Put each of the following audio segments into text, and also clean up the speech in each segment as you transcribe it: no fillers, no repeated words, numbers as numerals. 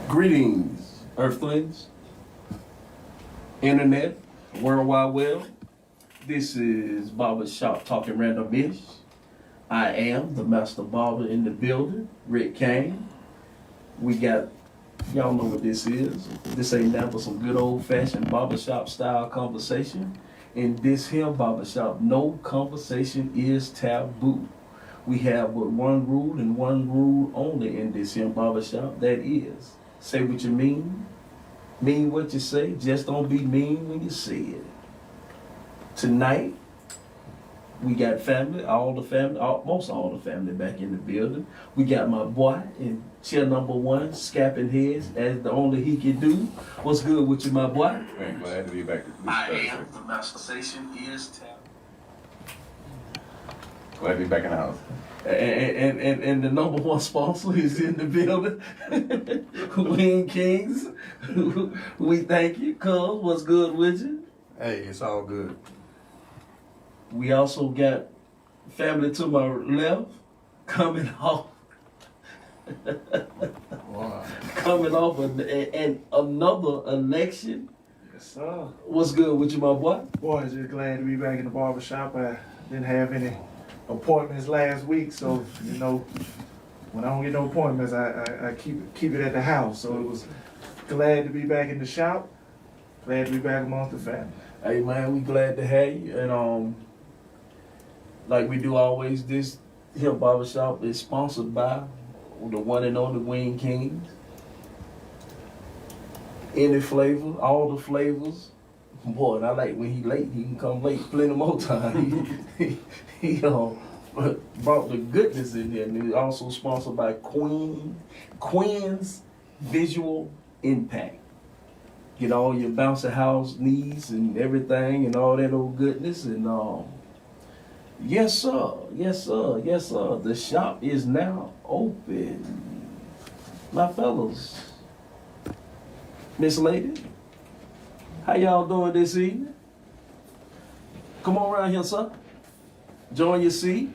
Greetings, Earthlings, Internet, World Wide Web. This is Barber Shop Talking Random-ish. I am the Master Barber in the building, Rique. We got, y'all know what this is. This ain't nothing but some good old-fashioned barbershop style conversation. In this here barbershop, no conversation is taboo. We have but one rule and one rule only in this here barbershop. That is, say what you mean what you say, just don't be mean when you say it. Tonight, we got family, most all the family back in the building. We got my boy in chair number one, scapping heads as the only he can do. What's good with you, my boy? Man, glad to be back. I am the master station is tap. Glad to be back in the house. And the number one sponsor is in the building. Wing Kings. We thank you. Cuz, what's good with you? Hey, it's all good. We also got family to my left coming off. Wow. Coming off and another election. Yes, sir. What's good with you, my boy? Boy, just glad to be back in the barber shop. I didn't have any appointments last week, so you know, when I don't get no appointments, I keep it at the house. So it was glad to be back in the shop. Glad to be back amongst the family. Hey man, we glad to have you. And like we do always, this here barbershop is sponsored by the one and only Wing Kings. Any flavor, all the flavors. Boy, and I like when he late, he can come late plenty more time. He brought the goodness in here. And he's also sponsored by Quinn's Visual Impact. Get all your bouncy house needs and everything and all that old goodness. And yes sir, yes sir, yes sir. The shop is now open. My fellas, Miss Lady, how y'all doing this evening? Come on around here, sir. Join your seat.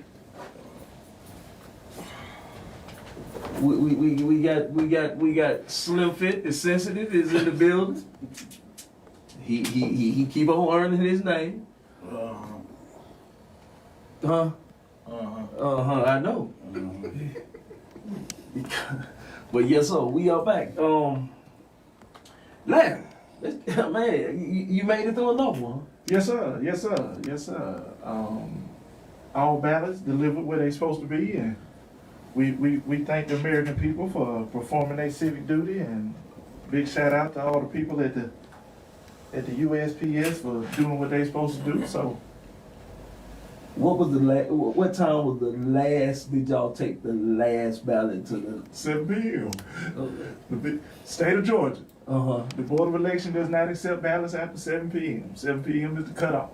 We got Slim Fit, the sensitive is in the building. He keep on earning his name. I know. But yes, sir, we are back. Larry, man, you made it through another one. Yes, sir. Yes, sir. Yes, sir. All ballots delivered where they supposed to be, and we thank the American people for performing their civic duty, and big shout out to all the people at the USPS for doing what they supposed to do. So, what time was the last? Did y'all take the last ballot to the 7 p.m. Okay. The big state of Georgia. Uh-huh. The Board of Election does not accept ballots after 7 p.m. 7 p.m. is the cutoff.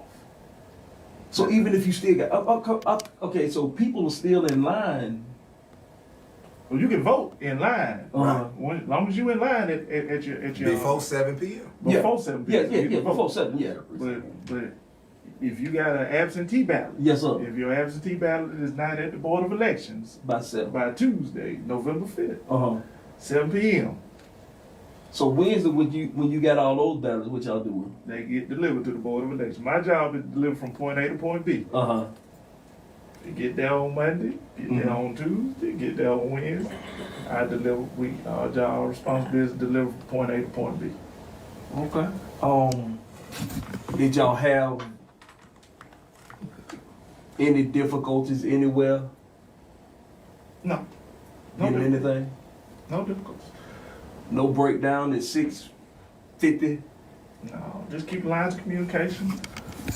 So even if you still got okay, so people are still in line. Well, you can vote in line, Uh-huh. right? As long as you in line at your Before 7 p.m. before 7 p.m. you can vote. Before 7, yeah. But if you got an absentee ballot, Yes, sir. if your absentee ballot is not at the Board of Elections By 7. by Tuesday, November 5th, Uh-huh. 7 p.m., So Wednesday, when you got all those ballots, what y'all doing? they get delivered to the Board of Elections. My job is to deliver from point A to point B. Uh-huh. You get there on Monday, get there on Tuesday, get there on Wednesday. I deliver. Our responsibility is to deliver from point A to point B. Okay. Did y'all have any difficulties anywhere? No Getting difficulties. anything? No difficulties. No breakdown at 6:50? No, just keep lines of communication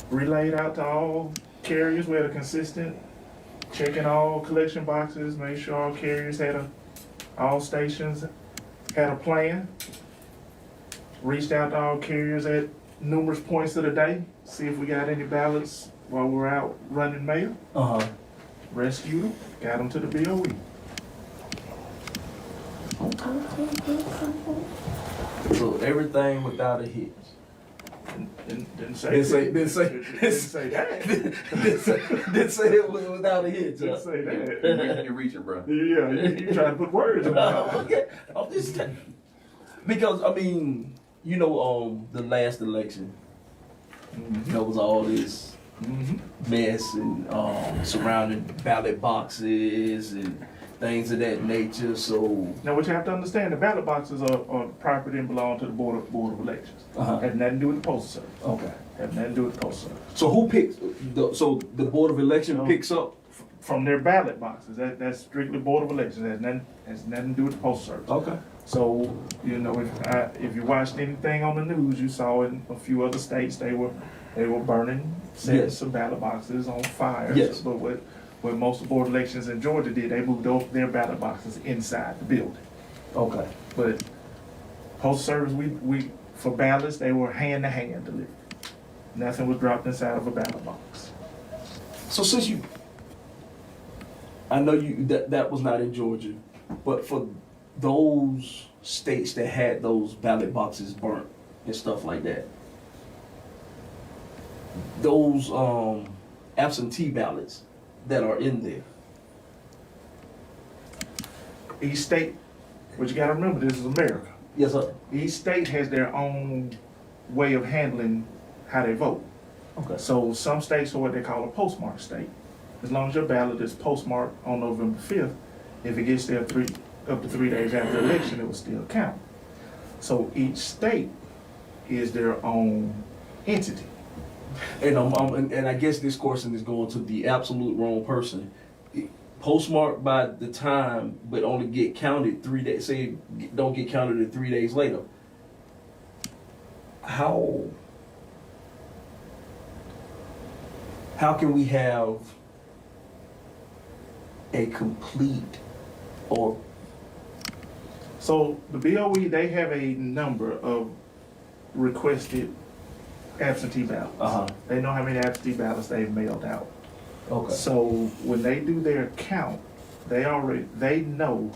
relayed out to all carriers where they're consistent, checking all collection boxes, make sure all carriers all stations had a plan. Reached out to all carriers at numerous points of the day, see if we got any ballots while we're out running mail. Uh-huh. Rescued them, got them to the BOE. So everything without a hitch. Didn't say Didn't say that. Didn't say it without a hitch. Didn't say that. You're reaching, bro. Yeah, you trying to put words in my mouth. Okay. I'm just Because I mean, the last election, there was all this mess and surrounding ballot boxes and things of that nature. So Now, what you have to understand, the ballot boxes are property and belong to the Board of Elections. Have nothing to do with the Postal Service. okay. Have nothing to do with the Postal Service. So who picks? So the Board of Election picks up. From their ballot boxes, that's strictly Board of Elections. Has nothing to do with the Postal Service. Okay. So, if you watched anything on the news, you saw in a few other states they were burning sets of ballot boxes on fire. Yes. But what most Board of Elections in Georgia did, they moved their ballot boxes inside the building. Okay. But Postal Service, we for ballots, they were hand to hand delivered. Nothing was dropped inside of a ballot box. So since I know that was not in Georgia, but for those states that had those ballot boxes burnt and stuff like that, those absentee ballots that are in there. Each state, but you gotta remember, this is America. Yes, sir. Each state has their own way of handling how they vote. Okay. So some states are what they call a postmark state. As long as your ballot is postmarked on November 5th, if it gets there up to 3 days after the election, it will still count. So each state is their own entity. And and I guess this question is going to the absolute wrong person. Postmarked by the time, but only get counted 3 days. Say don't get counted 3 days later. How can we have a complete or So the BOE, they have a number of requested absentee ballots. They know how many absentee ballots they've mailed out. okay? So when they do their count, they know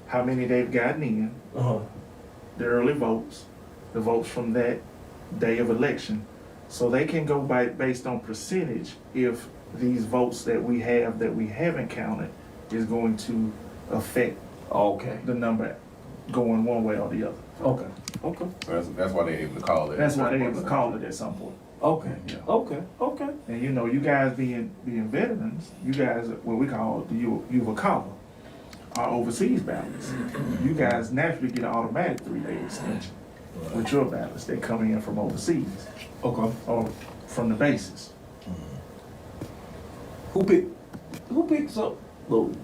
how many they've gotten in, the early votes, the votes from that day of election. So they can go based on percentage if these votes that we have that we haven't counted is going to affect Okay. the number going one way or the other. Okay. Okay. So that's why they're able to call it. That's why they able to call it at some point. Okay. Yeah. Okay. Okay. And you guys being veterans, you guys, what we call the Yuva Kala, are overseas ballots. You guys naturally get an automatic 3-day extension with your ballots. They come in from overseas Okay. or from the bases. Who picks up those?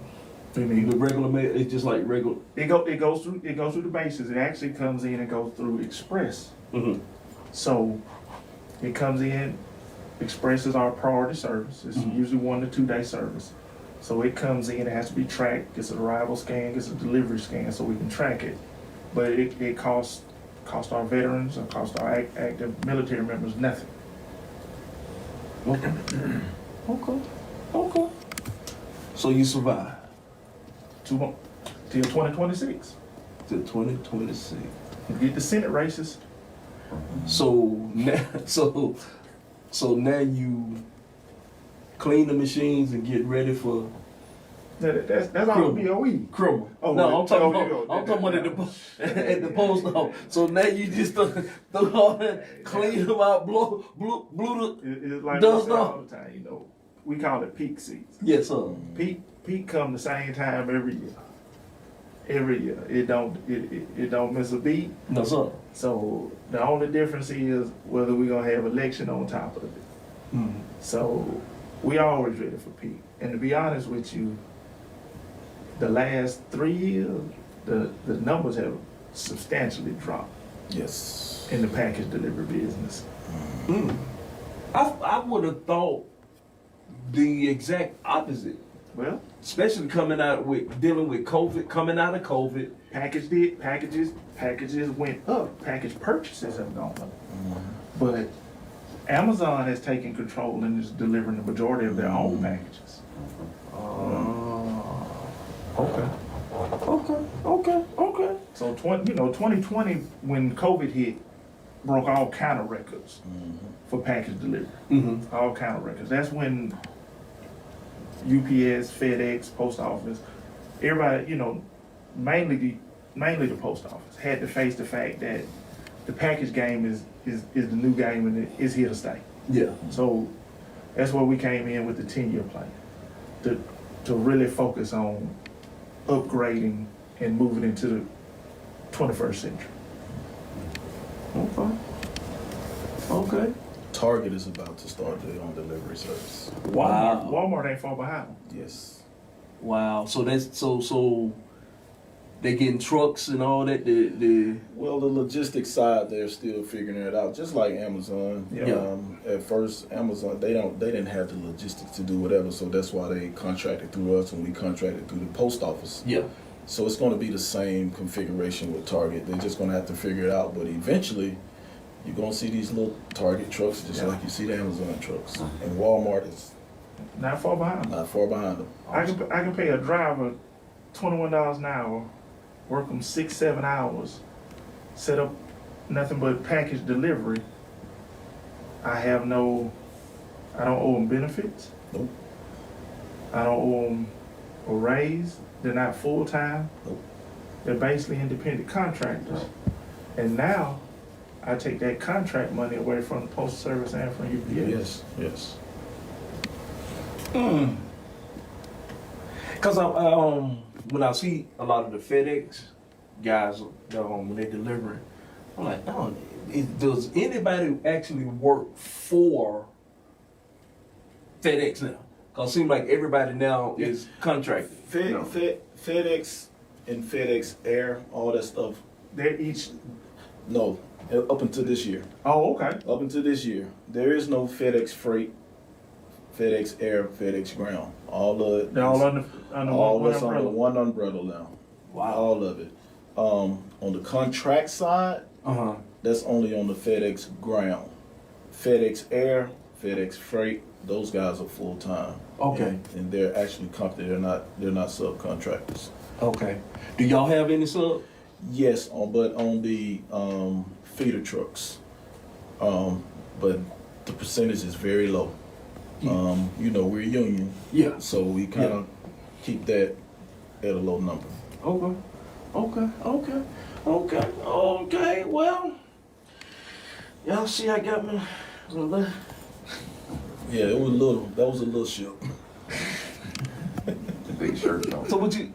I mean, The regular mail. It's just like regular. it goes through the bases. It actually comes in and goes through Express. Mm-hmm. So it comes in. Express is our priority service. It's usually 1 to 2 day service. So it comes in. It has to be tracked. It's an arrival scan. It's a delivery scan, so we can track it. But it costs our veterans or costs our active military members nothing. Okay. Okay. Okay. So you survive Till 2026. to 2026. Get the Senate races. So now, so now you clean the machines and get ready for That's all BOE. criminal. Oh, No, I'm talking oh, about at the post office. So now you just throw all that, clean them out, blew It's like we Does say all the time, we call it peak season. Yes, sir. Peak come the same time every year. Every year. It don't miss a beat. No, sir. So the only difference is whether we're gonna have election on top of it. Mm-hmm. So we always ready for peak. And to be honest with you, the last 3 years, the numbers have substantially dropped Yes. in the package delivery business. Mm. I would have thought the exact opposite, Well, especially dealing with COVID, coming out of COVID. packages went up. Package purchases have gone up. But Amazon has taken control and is delivering the majority of their own packages. Okay. So 2020 when COVID hit, broke all kind of records for package delivery. Mm-hmm. All kind of records. That's when UPS, FedEx, Post Office, everybody, mainly mainly the post office, had to face the fact that the package game is the new game and it's here to stay. Yeah. So that's where we came in with the 10-year plan to really focus on upgrading and moving into the 21st century. Okay. Okay. Target is about to start their own delivery service. Wow. Walmart ain't far behind. Yes. Wow. So that's so they getting trucks and all that. Well, the logistics side, they're still figuring it out, just like Amazon. Yeah. At first, Amazon they didn't have the logistics to do whatever, so that's why they contracted through us, and we contracted through the post office. Yeah. So it's going to be the same configuration with Target. They're just going to have to figure it out, but eventually, you're going to see these little Target trucks just like you see the Amazon trucks, and Walmart is Not far behind. not far behind them. I can pay a driver $21 an hour, work them 6-7 hours, set up nothing but package delivery. I don't owe them benefits. Nope. I don't owe them a raise. They're not full time. Nope. They're basically independent contractors. And now I take that contract money away from the Postal Service and from UPS. Yes. Cause when I see a lot of the FedEx guys when they delivering, I'm like, oh, does anybody actually work for FedEx now? Cause it seems like everybody now is contracted. FedEx and FedEx Air, all that stuff. They're each. No, up until this year. Oh, okay. Up until this year, there is no FedEx Freight, FedEx Air, FedEx Ground. All of it. They're all under all one that's under umbrella. one umbrella now. Wow. All of it. On the contract side, that's only on the FedEx Ground. FedEx Air, FedEx Freight, those guys are full time. Okay. And they're actually company. They're not subcontractors. Okay. Do y'all have any sub? Yes, but on the feeder trucks, but the percentage is very low. We're union, Yeah. so we kind of keep that at a low number. Okay. Well, y'all see, I got me. Yeah, it was a little. That was a little ship. Big shirt on. So what you?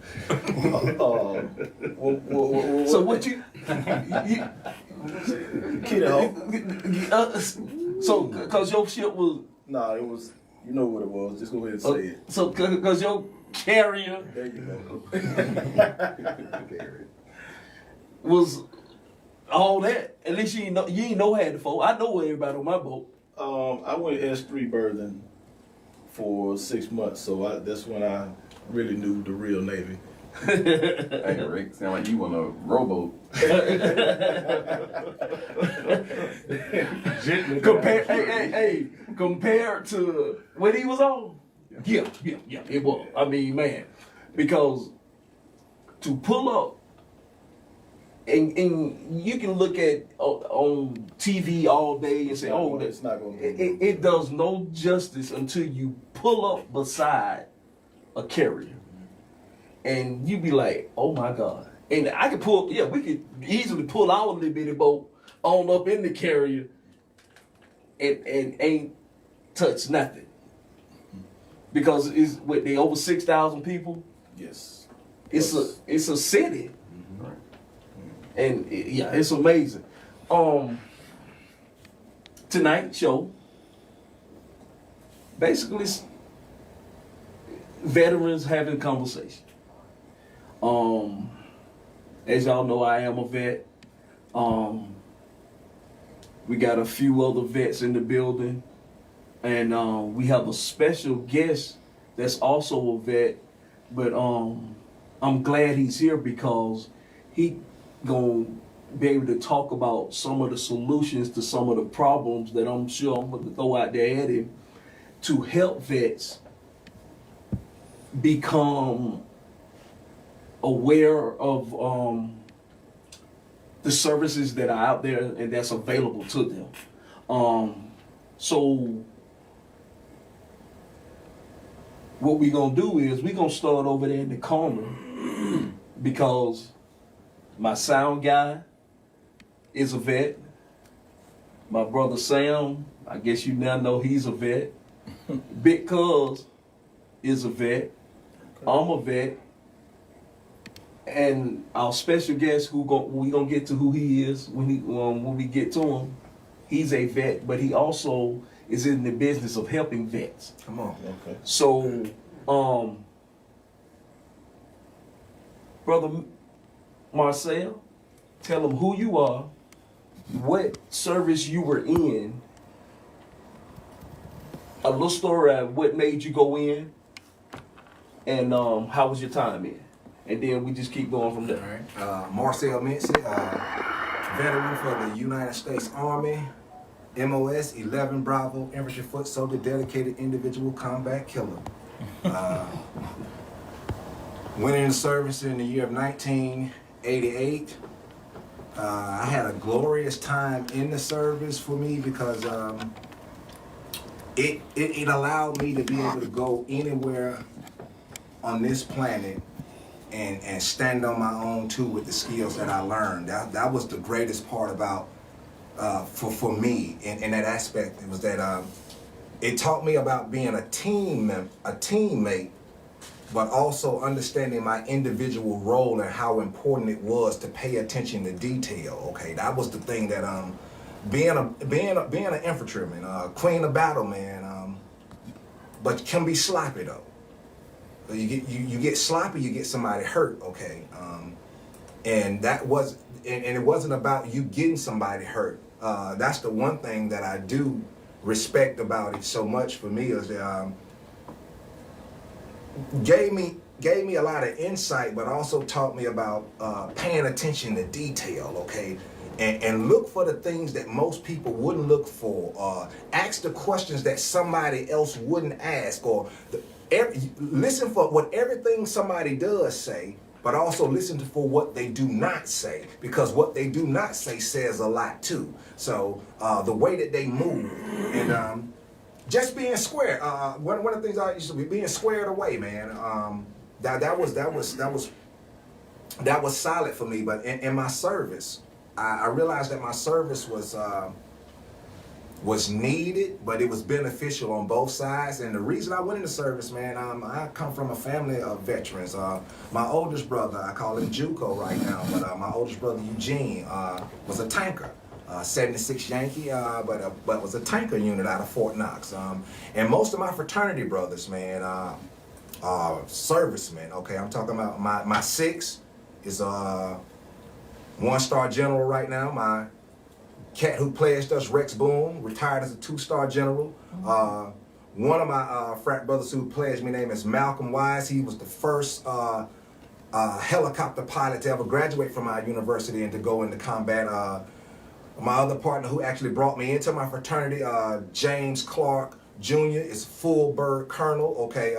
So What you? Kiddo. So, cause your ship was. Nah, it was. You know what it was. Just go ahead and say it. So, cause your carrier There you go. was all that. At least you ain't know had the phone. I know everybody on my boat. I went S3 berthing for 6 months, so that's when I really knew the real Navy. Hey, Rick, sound like you on a rowboat. Compared to what he was on, yeah, it was. I mean, man, because to pull up, and you can look at on TV all day and say, oh, it's not going to it does no justice until you pull up beside a carrier, and you be like, oh my God. And I could we could easily pull our little bitty boat on up in the carrier and ain't touch nothing. Because they over 6,000 people. Yes. It's a city. Right. And it's amazing. Tonight's show, basically veterans having conversation. As y'all know, I am a vet. We got a few other vets in the building, and we have a special guest that's also a vet. But I'm glad he's here because he gonna be able to talk about some of the solutions to some of the problems that I'm sure I'm gonna throw out there at him to help vets become aware of the services that are out there and that's available to them. So what we gonna do is we gonna start over there in the corner because My sound guy is a vet. My brother Sam, I guess you now know he's a vet. Big Cuz is a vet. I'm a vet. And our special guest, we gonna get to who he is when we get to him. He's a vet, but he also is in the business of helping vets. Come on. Okay. So, Brother Marcel, tell them who you are, what service you were in, a little story of what made you go in, and how was your time in? And then we just keep going from All there. right. Marcel Mincy, veteran for the United States Army, MOS 11 Bravo, infantry foot soldier, dedicated individual combat killer. Went into service in the year of 1988. I had a glorious time in the service for me because it allowed me to be able to go anywhere on this planet and stand on my own too with the skills that I learned. That was the greatest part about for me in that aspect. It was that it taught me about being a teammate, but also understanding my individual role and how important it was to pay attention to detail. Okay, that was the thing that being an infantryman, queen of battle, man, but can be sloppy though. You get sloppy, you get somebody hurt. Okay, and it wasn't about you getting somebody hurt. That's the one thing that I do respect about it so much for me is gave me a lot of insight, but also taught me about paying attention to detail. Okay. And look for the things that most people wouldn't look for. Ask the questions that somebody else wouldn't ask, or listen for what everything somebody does say, but also listen for what they do not say, because what they do not say says a lot too. So the way that they move and just being square. One of the things I used to be being squared away, man. That was solid for me. But in my service, I realized that my service was needed, but it was beneficial on both sides. And the reason I went into service, man, I come from a family of veterans. My oldest brother, I call him JUCO right now, but my oldest brother Eugene was a tanker, 76 Yankee, but was a tanker unit out of Fort Knox. And most of my fraternity brothers, man, are servicemen. Okay, I'm talking about my six is one-star general right now. My cat who pledged us, Rex Boone, retired as a two-star general. One of my frat brothers who pledged me name is Malcolm Wise. He was the first helicopter pilot to ever graduate from our university and to go into combat. My other partner who actually brought me into my fraternity, James Clark Jr., is full bird colonel, okay,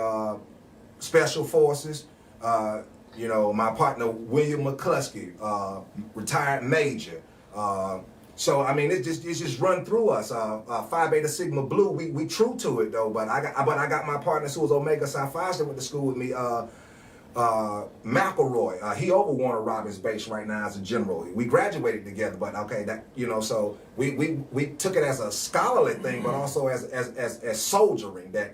special forces. My partner, William McCluskey, retired major. So I mean, it's just run through us. Phi Beta Sigma Blue, we true to it though. But I got my partners who was Omega Psi Phi that went to school with me. McElroy, he over Warner Robins base right now as a general. We graduated together, but okay, so we took it as a scholarly thing, but also as soldiering. That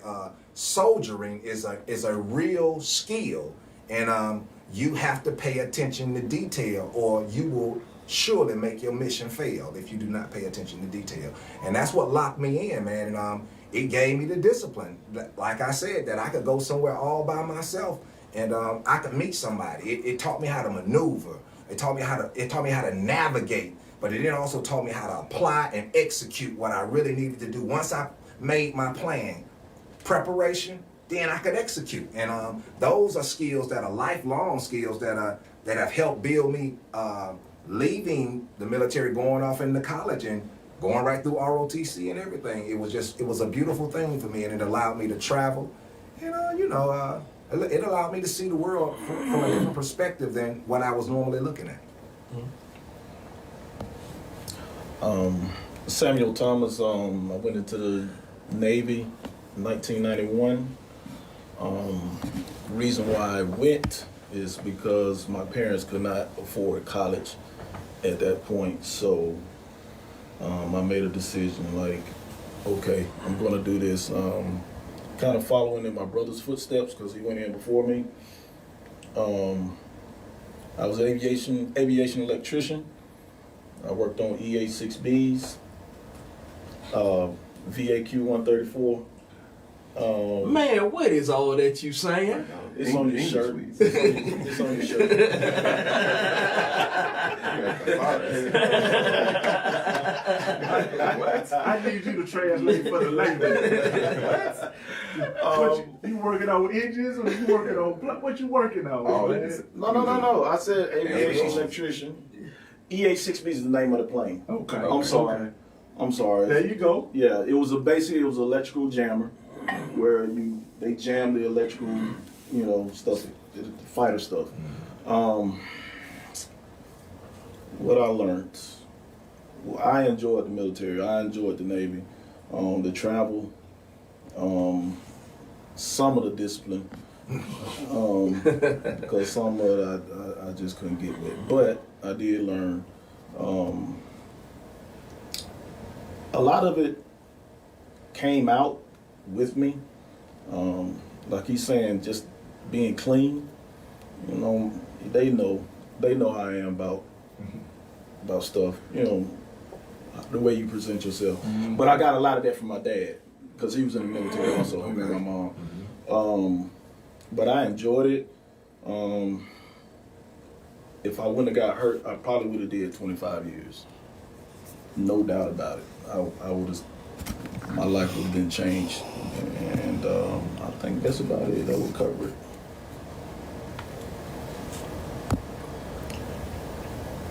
soldiering is a real skill, and you have to pay attention to detail, or you will surely make your mission fail if you do not pay attention to detail. And that's what locked me in, man. And it gave me the discipline, like I said, that I could go somewhere all by myself and I could meet somebody. It taught me how to maneuver. It taught me how to navigate. But it then also taught me how to apply and execute what I really needed to do. Once I made my plan, preparation, then I could execute. And those are skills that are lifelong skills that have helped build me. Leaving the military, going off into college, and going right through ROTC and everything. It was a beautiful thing for me, and it allowed me to travel, and it allowed me to see the world from a different perspective than what I was normally looking at. Samuel Thomas, I went into the Navy in 1991. Reason why I went is because my parents could not afford college at that point. So I made a decision like, okay, I'm going to do this. Kind of following in my brother's footsteps because he went in before me. I was an aviation electrician. I worked on EA6Bs, VAQ 134. Man, what is all that you saying? It's on your English, shirt. please. It's on your shirt. I need you to translate for the language. You working on engines or you working on what you working on? Oh, man? it's- No. I said aviation electrician. EA6B is the name of the plane. Okay. I'm sorry. Okay. I'm sorry. There you go. Yeah, it was basically an electrical jammer where they jam the electrical, stuff, the fighter stuff. What I learned, I enjoyed the military. I enjoyed the Navy, the travel, some of the discipline, because some of it I just couldn't get with. But I did learn. A lot of it came out with me. Like he's saying, just being clean. They know how I am about stuff. The way you present yourself. But I got a lot of that from my dad because he was in the military also. Him and my mom. But I enjoyed it. If I wouldn't have got hurt, I probably would have did 25 years. No doubt about it. I would have. My life would have been changed, and I think that's about it. That would cover it.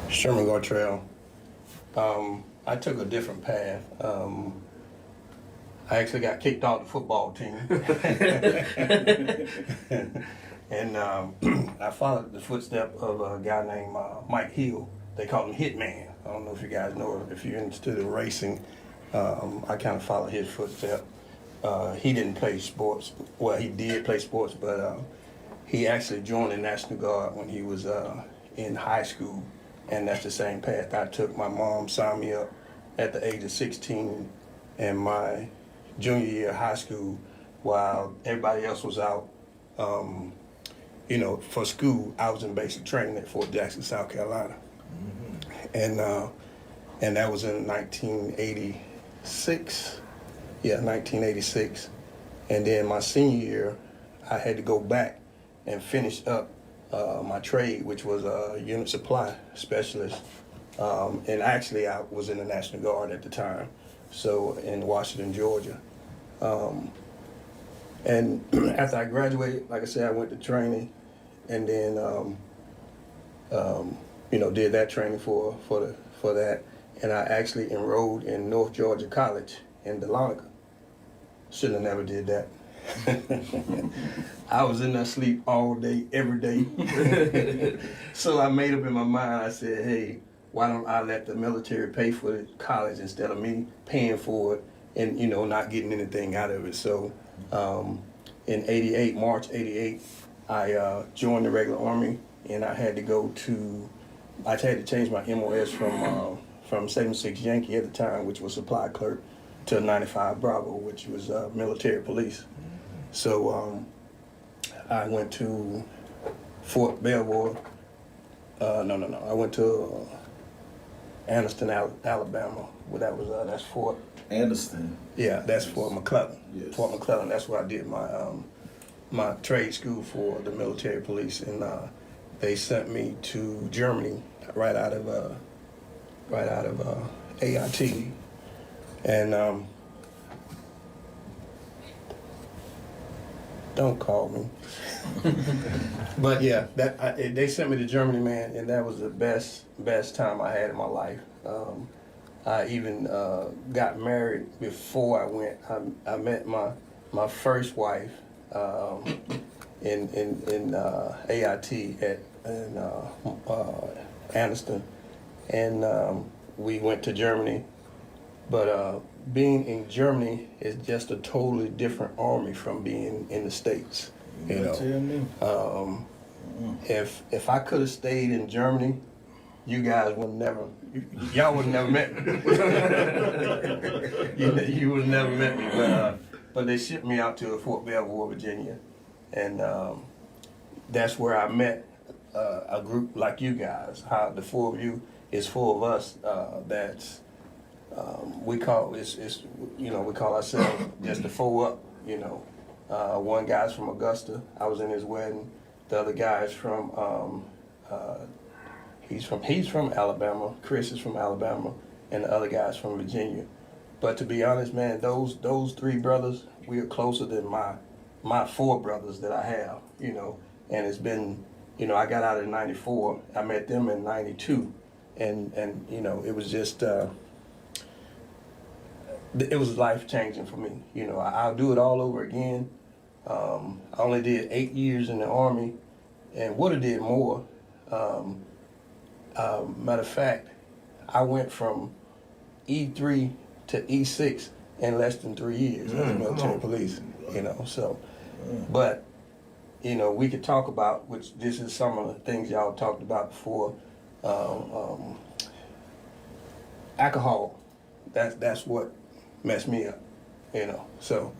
Sherman Gartrell. I took a different path. I actually got kicked off the football team. And I followed the footstep of a guy named Mike Hill. They call him Hitman. I don't know if you guys know, if you're into the racing, I kind of followed his footstep. He didn't play sports. Well, he did play sports, but he actually joined the National Guard when he was in high school. And that's the same path I took. My mom signed me up at the age of 16 in my junior year of high school while everybody else was out, for school. I was in basic training at Fort Jackson, South Carolina. And that was in 1986. Yeah, 1986. And then my senior year, I had to go back and finish up my trade, which was a unit supply specialist. And actually, I was in the National Guard at the time, so in Washington, Georgia. And after I graduated, like I said, I went to training, and then did that training for that. And I actually enrolled in North Georgia College in Dahlonega. Should have never did that. I was in there sleep all day, every day. So I made up in my mind, I said, hey, why don't I let the military pay for the college instead of me paying for it and, not getting anything out of it. So in March 88, I joined the regular Army, and I had to change my MOS from 76 Yankee at the time, which was supply clerk, to 95 Bravo, which was military police. So I went to Fort Belvoir. No. I went to Anniston, Alabama. Well, that's Fort Anderson. Yeah, that's Fort McClellan. Yes. Fort McClellan. That's where I did my trade school for the military police, and they sent me to Germany right out of AIT, and don't call me. But yeah, they sent me to Germany, man, and that was the best time I had in my life. I even got married before I went. I met my first wife in AIT at Anniston, and we went to Germany. But being in Germany is just a totally different army from being in the States. Tell me. If I could have stayed in Germany, you guys would never, y'all would never met me. you would have never met me. But they shipped me out to Fort Belvoir, Virginia, and that's where I met a group like you guys. How the four of you is four of us. That's we call it's we call ourselves just the four up. One guy's from Augusta. I was in his wedding. The other guy's from he's from Alabama. Chris is from Alabama, and the other guy's from Virginia. But to be honest, man, those three brothers, we are closer than my four brothers that I have. And it's been, I got out in '94. I met them in '92, and it was just. It was life changing for me. I'll do it all over again. I only did 8 years in the Army, and would have did more. Matter of fact, I went from E3 to E6 in less than 3 years as a military police. So, but we could talk about, which this is some of the things y'all talked about before. Alcohol, that's what messed me up, So,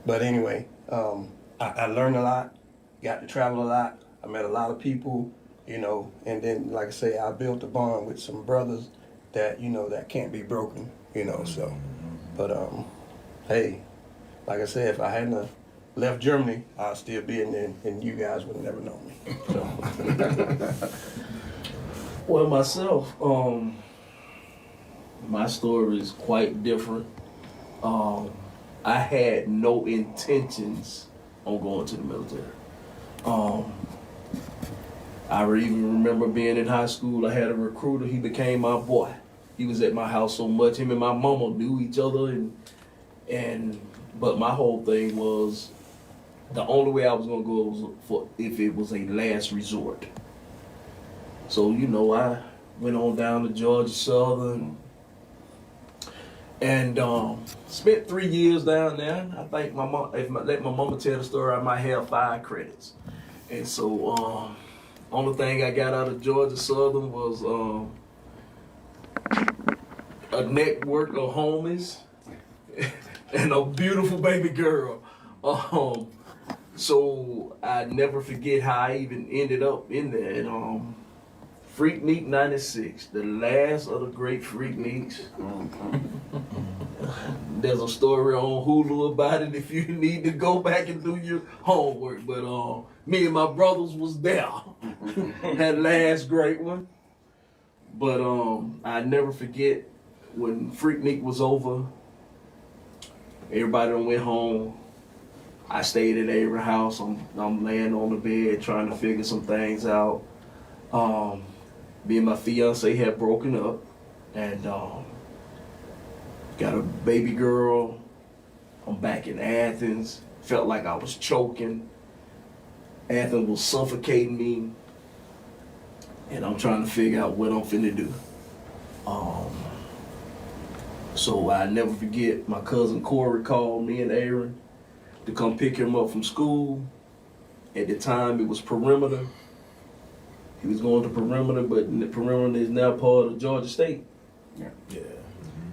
but anyway, I learned a lot, got to travel a lot. I met a lot of people, and then, like I say, I built a bond with some brothers that, that can't be broken, So, but hey, like I said, if I hadn't left Germany, I'd still be in there, and you guys would never know me. So. Well, myself, my story is quite different. I had no intentions on going to the military. I even remember being in high school, I had a recruiter, he became my boy. He was at my house so much, him and my mama knew each other, but my whole thing was, the only way I was gonna go was for if it was a last resort. So, I went on down to Georgia Southern, and spent 3 years down there. I think if I let my mama tell the story, I might have 5 credits. And so, only thing I got out of Georgia Southern was a network of homies and a beautiful baby girl. So I never forget how I even ended up in there. And, Freaknik '96, the last of the great Freakniks. There's a story on Hulu about it if you need to go back and do your homework. But me and my brothers was there. That last great one. But I never forget when Freaknik was over, everybody done went home. I stayed at Avery's house. I'm laying on the bed trying to figure some things out. Me and my fiance had broken up, and got a baby girl. I'm back in Athens. Felt like I was choking. Athens was suffocating me, and I'm trying to figure out what I'm finna do. So I never forget, my cousin Corey called me and Aaron to come pick him up from school. At the time, it was Perimeter. He was going to Perimeter, but the Perimeter is now part of Georgia State. Yeah.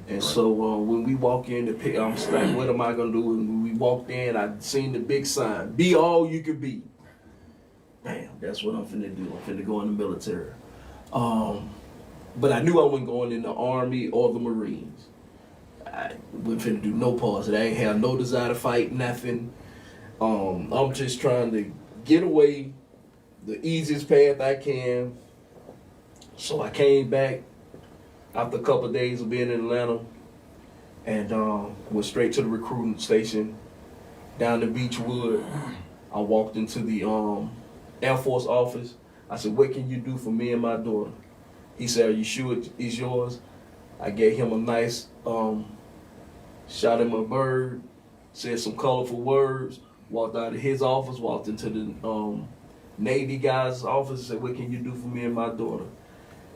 And so when we walk in to pick, I'm like, what am I gonna do? And when we walked in, I seen the big sign, "Be all you could be." Bam, that's what I'm finna do. I'm finna go in the military. But I knew I wasn't going in the Army or the Marines. I wasn't finna do no parts. I ain't have no desire to fight, nothing. I'm just trying to get away the easiest path I can. So I came back after a couple of days of being in Atlanta, and went straight to the recruiting station down to Beechwood. I walked into the Air Force office. I said, "What can you do for me and my daughter?" He said, "Are you sure it's yours?" I gave him a nice shot him a bird, said some colorful words, walked out of his office, walked into the Navy guy's office, said, "What can you do for me and my daughter?"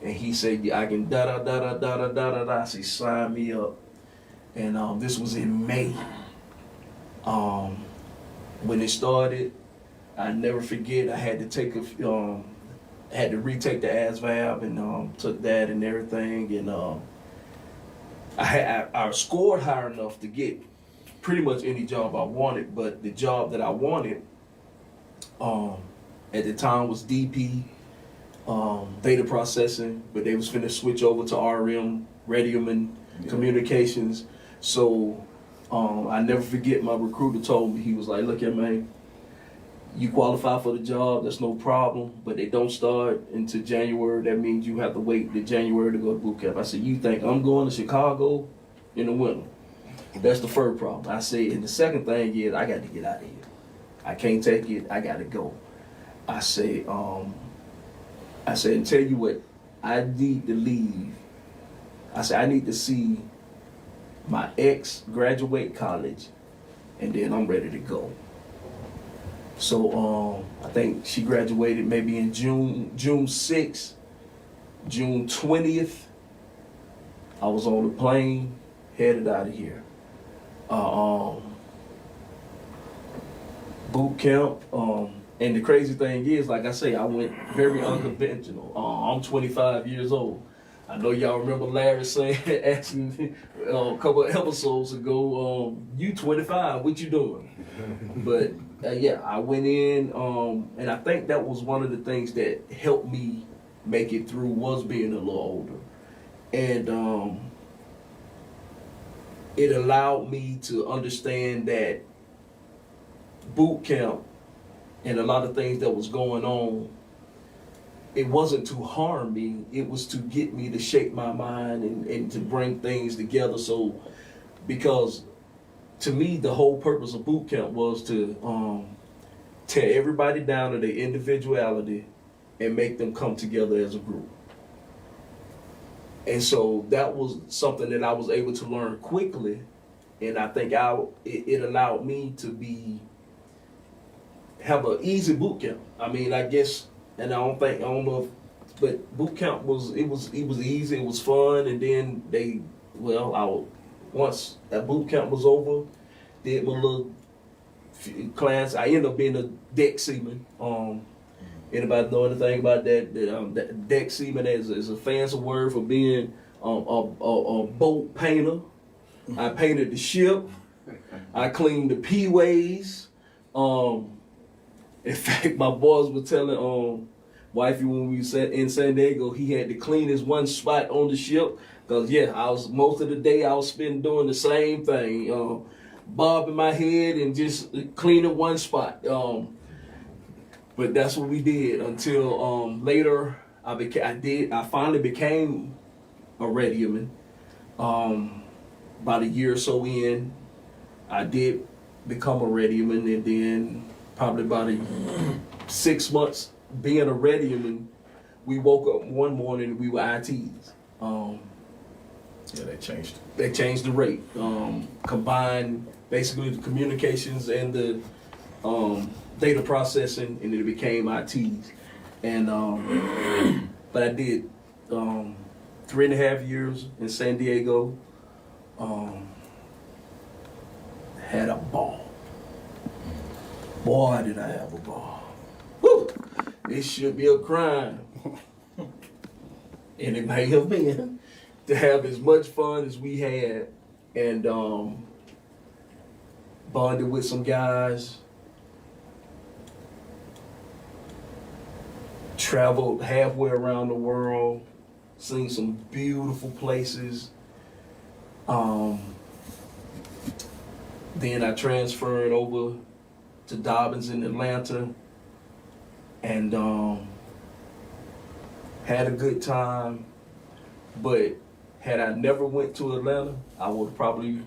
And he said, "I can da-da-da-da-da-da-da-da-da." I said, "Sign me up." And this was in May. When it started, I never forget. I had to take had to retake the ASVAB and took that and everything, and I scored high enough to get pretty much any job I wanted. But the job that I wanted at the time was DP, data processing, but they was finna switch over to RM, radioman communications. So I never forget, my recruiter told me, he was like, look here, man, you qualify for the job, that's no problem, but they don't start until January. That means you have to wait till January to go to boot camp. I said, you think I'm going to Chicago in the winter? That's the first problem. I said, and the second thing is, I got to get out of here. I can't take it, I got to go. I said, and tell you what, I need to leave. I said, I need to see my ex graduate college, and then I'm ready to go. So I think she graduated maybe in June 6th, June 20th. I was on the plane, headed out of here. Boot camp, and the crazy thing is, like I say, I went very unconventional. I'm 25 years old. I know y'all remember Larry saying, asking a couple of episodes ago, you 25, what you doing? But yeah, I went in, and I think that was one of the things that helped me make it through, was being a little older. And it allowed me to understand that boot camp and a lot of things that was going on, it wasn't to harm me, it was to get me to shape my mind and to bring things together. So, because to me, the whole purpose of boot camp was to tear everybody down to their individuality and make them come together as a group. And so that was something that I was able to learn quickly, and I think it allowed me to have an easy boot camp. I mean, I guess, and I don't know if, but boot camp was easy, it was fun, and then once that boot camp was over, did my little class. I ended up being a deck seaman. Anybody know anything about that? That deck seaman is a fancy word for being a boat painter. I painted the ship. I cleaned the P-ways. In fact, my boys were telling wifey when we sat in San Diego, he had to clean his one spot on the ship. Cause yeah, most of the day I was spending doing the same thing, bobbing my head and just cleaning one spot. But that's what we did until later. I finally became a radioman. About a year or so in, I did become a radioman, and then probably about 6 months being a radioman, we woke up one morning and we were ITs. Yeah, they changed. They changed the rate. Combined basically the communications and the data processing, and it became ITs. And but I did 3.5 years in San Diego. Had a ball. Boy, did I have a ball. Woo! It should be a crime. And it may have been, to have as much fun as we had, and bonded with some guys. Traveled halfway around the world, seen some beautiful places. Then I transferred over to Dobbins in Atlanta, and had a good time. But had I never went to Atlanta, I would have probably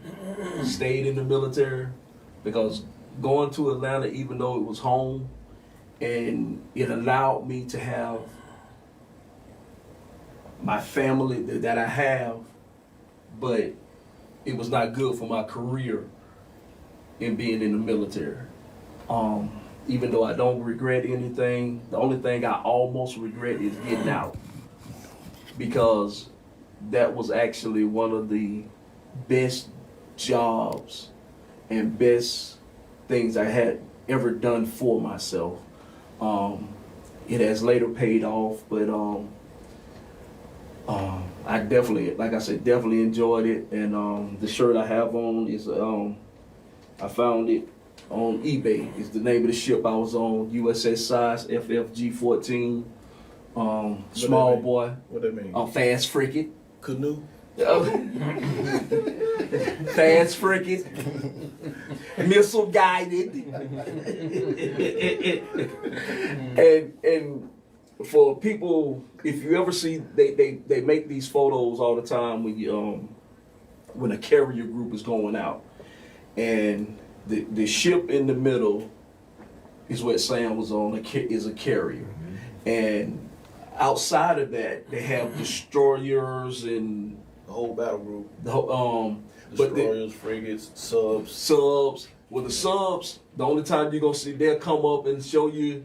stayed in the military, because going to Atlanta, even though it was home, and it allowed me to have my family that I have, but it was not good for my career in being in the military. Even though I don't regret anything, the only thing I almost regret is getting out, because that was actually one of the best jobs and best things I had ever done for myself. It has later paid off, but I definitely, like I said, definitely enjoyed it. And the shirt I have on is I found it on eBay. It's the name of the ship I was on, USS Size FFG-14. Small mean? boy. What that mean? Fast frigate. Canoe? Fast frigate. Missile guided. and for people, if you ever see, they make these photos all the time when you when a carrier group is going out, and the ship in the middle is what Sam was on. Is a carrier, and outside of that, they have destroyers and The whole battle group. the whole, Destroyers, frigates, subs. subs. Well, the subs, the only time you're gonna see, they'll come up and show you,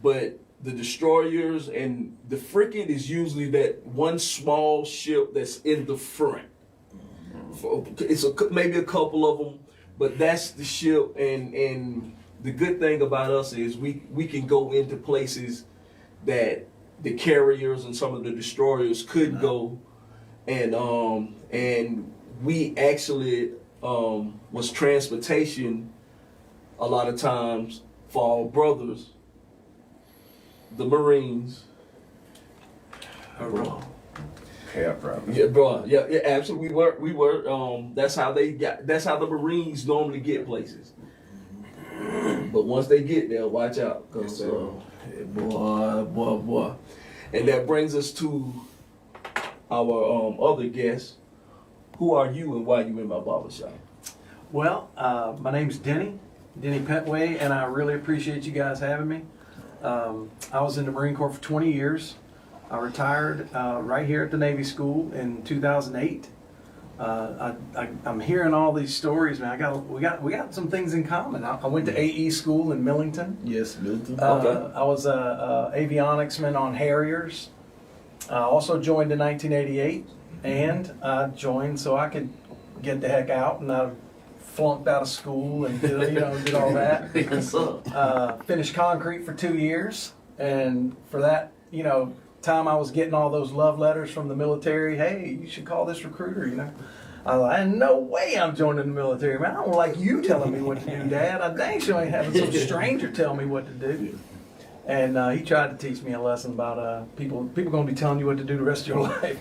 but the destroyers and the frigate is usually that one small ship that's in the front. It's maybe a couple of them, but that's the ship. And the good thing about us is we can go into places that the carriers and some of the destroyers couldn't go, and we actually was transportation a lot of times for our brothers, the Marines. Bro. Cab driver. Yeah, bro. Yeah, absolutely. We were. That's how the Marines normally get places. But once they get there, watch out, cause boy. And that brings us to our other guest. Who are you and why are you in my barbershop? Well, my name's Denny Pettway, and I really appreciate you guys having me. I was in the Marine Corps for 20 years. I retired right here at the Navy School in 2008. I'm hearing all these stories, man. We got some things in common. I went to AE school in Millington. Yes, Milton. Okay. I was a avionicsman on Harriers. I also joined in 1988, and I joined so I could get the heck out, and I flunked out of school and did all that. Yes, sir. Finished concrete for 2 years, and for that, time I was getting all those love letters from the military. Hey, you should call this recruiter. I was like, no way I'm joining the military, man. I don't like you telling me what to do, Dad. I dang sure ain't having some stranger tell me what to do. And he tried to teach me a lesson about people gonna be telling you what to do the rest of your life.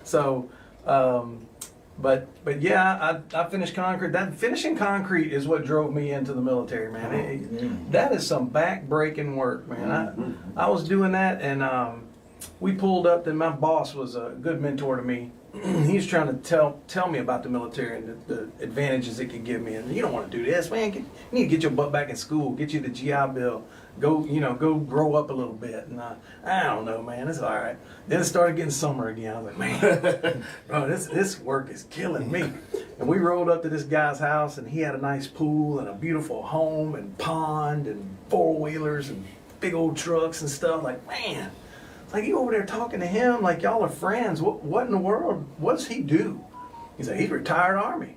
So, but yeah, I finished concrete. That finishing concrete is what drove me into the military, man. That is some back-breaking work, man. I was doing that, and we pulled up, and my boss was a good mentor to me. He was trying to tell me about the military and the advantages it could give me. And you don't want to do this, man. You need to get your butt back in school, get you the GI Bill, go grow up a little bit. And I don't know, man. It's all right. Then it started getting summer again. I was like, man, bro, this work is killing me. And we rolled up to this guy's house, and he had a nice pool and a beautiful home and pond and four-wheelers and big old trucks and stuff. Like, man. Like, you over there talking to him like y'all are friends. What in the world? What does he do? He's like, he's retired Army.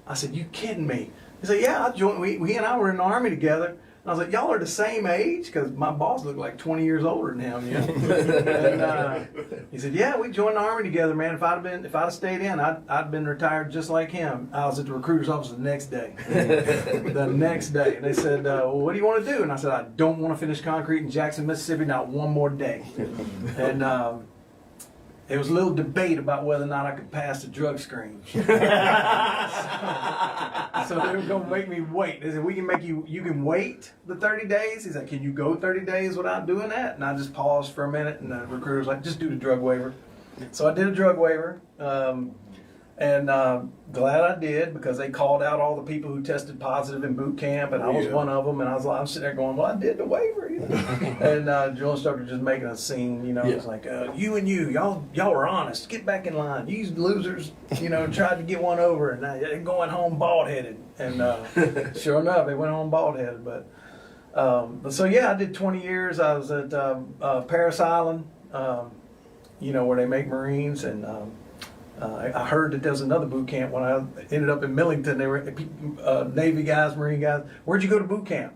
I said, you kidding me? He said, yeah, I joined. We and I were in the Army together. And I was like, y'all are the same age? Because my boss looked like 20 years older than him. And he said, yeah, we joined the Army together, man. If I'd have stayed in, I'd been retired just like him. I was at the recruiter's office the next day. The next day. And they said, well, what do you want to do? And I said, I don't want to finish concrete in Jackson, Mississippi, not one more day. And there was a little debate about whether or not I could pass the drug screen. So they were going to make me wait. They said, we can make you can wait the 30 days. He said, can you go 30 days without doing that? And I just paused for a minute, and the recruiter was like, just do the drug waiver. So I did a drug waiver, and glad I did, because they called out all the people who tested positive in boot camp, and I was one of them. And I'm sitting there going, well, I did the waiver, And drill instructor just making a scene, It's like, you and y'all were honest. Get back in line. You losers, tried to get one over, and they're going home bald-headed. And sure enough, they went home bald-headed. But so yeah, I did 20 years. I was at Paris Island, where they make Marines, and I heard that there was another boot camp when I ended up in Millington. They were Navy guys, Marine guys. Where'd you go to boot camp?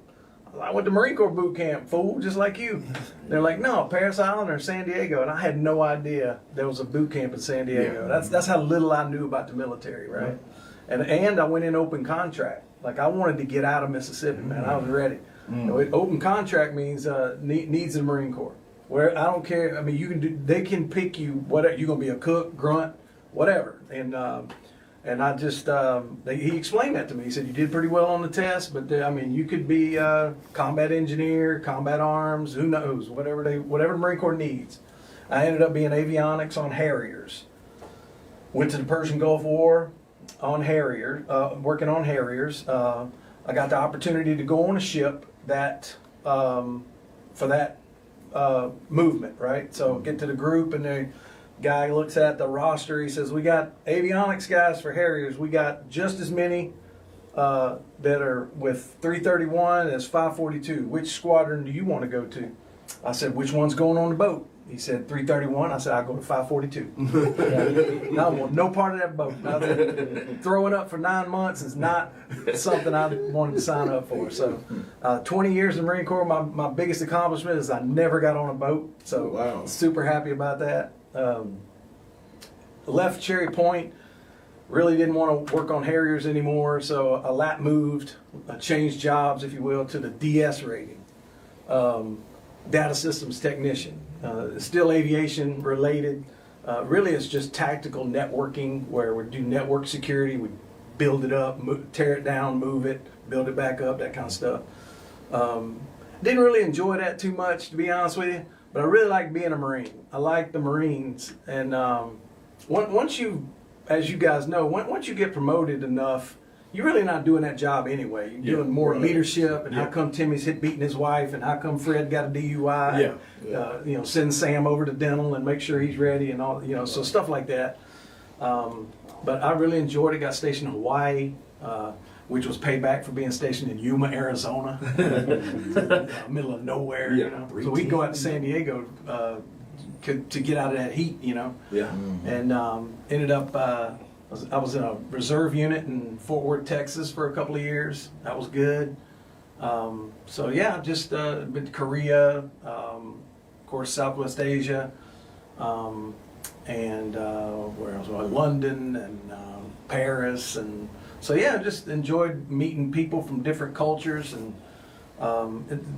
I went to Marine Corps boot camp, fool, just like you. They're like, no, Paris Island or San Diego. And I had no idea there was a boot camp in San Diego. That's how little I knew about the military, right? And I went in open contract. Like, I wanted to get out of Mississippi, man. I was ready. You know, open contract means needs in the Marine Corps. Where I don't care. I mean, you can do. They can pick you. Whatever you're gonna be, a cook, grunt, whatever. And I just he explained that to me. He said you did pretty well on the test, but I mean, you could be combat engineer, combat arms, who knows, whatever the Marine Corps needs. I ended up being avionics on Harriers. Went to the Persian Gulf War on Harrier, working on Harriers. I got the opportunity to go on a ship that for that movement, right? So get to the group, and the guy looks at the roster. He says, we got avionics guys for Harriers. We got just as many that are with 331 as 542. Which squadron do you want to go to? I said, which one's going on the boat? He said 331. I said, I'll go to 542. I want no part of that boat. Throwing up for 9 months is not something I wanted to sign up for. So 20 years in the Marine Corps, my biggest accomplishment is I never got on a boat. So wow. Super happy about that. Left Cherry Point, really didn't want to work on Harriers anymore, so I lap moved, changed jobs, if you will, to the DS rating. Data systems technician. Still aviation related. Really, it's just tactical networking where we do network security. We build it up, tear it down, move it, build it back up, that kind of stuff. Didn't really enjoy that too much, to be honest with you, but I really like being a Marine. I like the Marines. And once you, as you guys know, once you get promoted enough, you're really not doing that job anyway. You're doing more leadership, and how come Timmy's beating his wife, and how come Fred got a DUI. You know, send Sam over to dental and make sure he's ready, and all, you know, so stuff like that. But I really enjoyed it. Got stationed in Hawaii, which was payback for being stationed in Yuma, Arizona, middle of nowhere. You know, so we go out to San Diego to get out of that heat. You know, and ended up. I was in a reserve unit in Fort Worth, Texas for a couple of years. That was good. So yeah, just been to Korea, of course, Southwest Asia, and where else? Well, London and Paris, and so yeah, just enjoyed meeting people from different cultures and